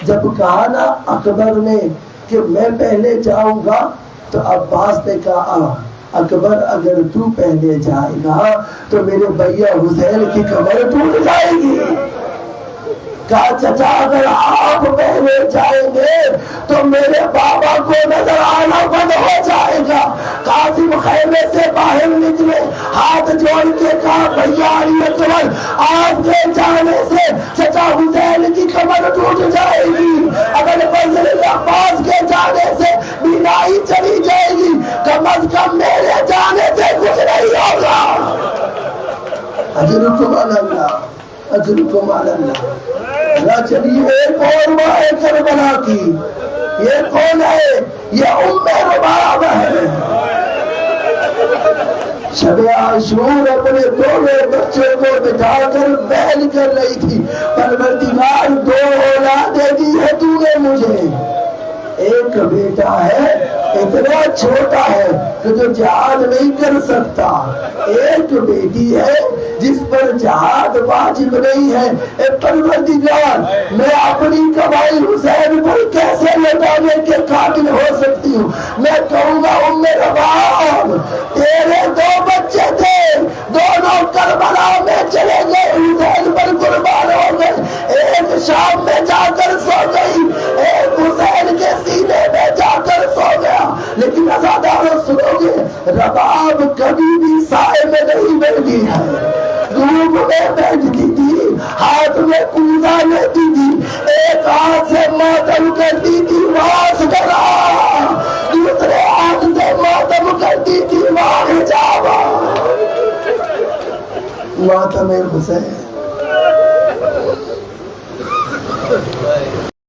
جب کہا نا اکبر نے کہ میں پہلے جاؤں گا تو عباس نے کہا اکبر اگر تو پہلے جائے گا تو میرے بھیا حسین کی کمر ٹوٹ جائے گی. کہا چچا اگر آپ پہلے جائیں گے تو میرے بابا کو نظر آنا بند ہو جائے گا. قاسم خیمے سے باہر نکلے، ہاتھ جوڑ کے کہا بھیا علی اکبر آپ کے جانے سے چچا حسین کی کمر ٹوٹ جائے گی، اگر فضل عباس کے جانے سے بینائی چلی جائے گی، کم از کم میرے جانے سے کچھ نہیں ہوگا. اجرکم علی اللہ، اجرکم علی اللہ. چلیے ایک اور ماں ہے کربلا کی. یہ کون ہے؟ یہ ام رباب ہے. شب عاشور اپنے دونوں بچوں کو بٹھا کر بیان کر رہی تھی، پروردگار دو اولادیں دی ہے تو نے مجھے. ایک بیٹا ہے اتنا چھوٹا ہے کہ جو جہاد نہیں کر سکتا، ایک بیٹی ہے جس پر جہاد واجب نہیں ہے. اے پروردگار میں اپنی کمائی حسین پر کیسے لٹانے کے قابل ہو سکتی ہوں؟ میں کہوں گا ام رباب تیرے دو بچے تھے، دونوں کربلا میں چلے گئے، حسین پر قربان ہو گئے. ایک شام میں جا کر سو گئی، ایک حسین کے سینے میں جا کر سو گیا. لیکن عزاداروں سنو گے، رباب کبھی بھی سائے میں نہیں بیٹھی ہے، دھوپ میں بیٹھتی تھی، ہاتھ میں کوزہ لیتی تھی، ایک ہاتھ سے ماتم کرتی تھی واس کرا، دوسرے ہاتھ سے ماتم کرتی تھی واہ جاوا. ماتم حسین.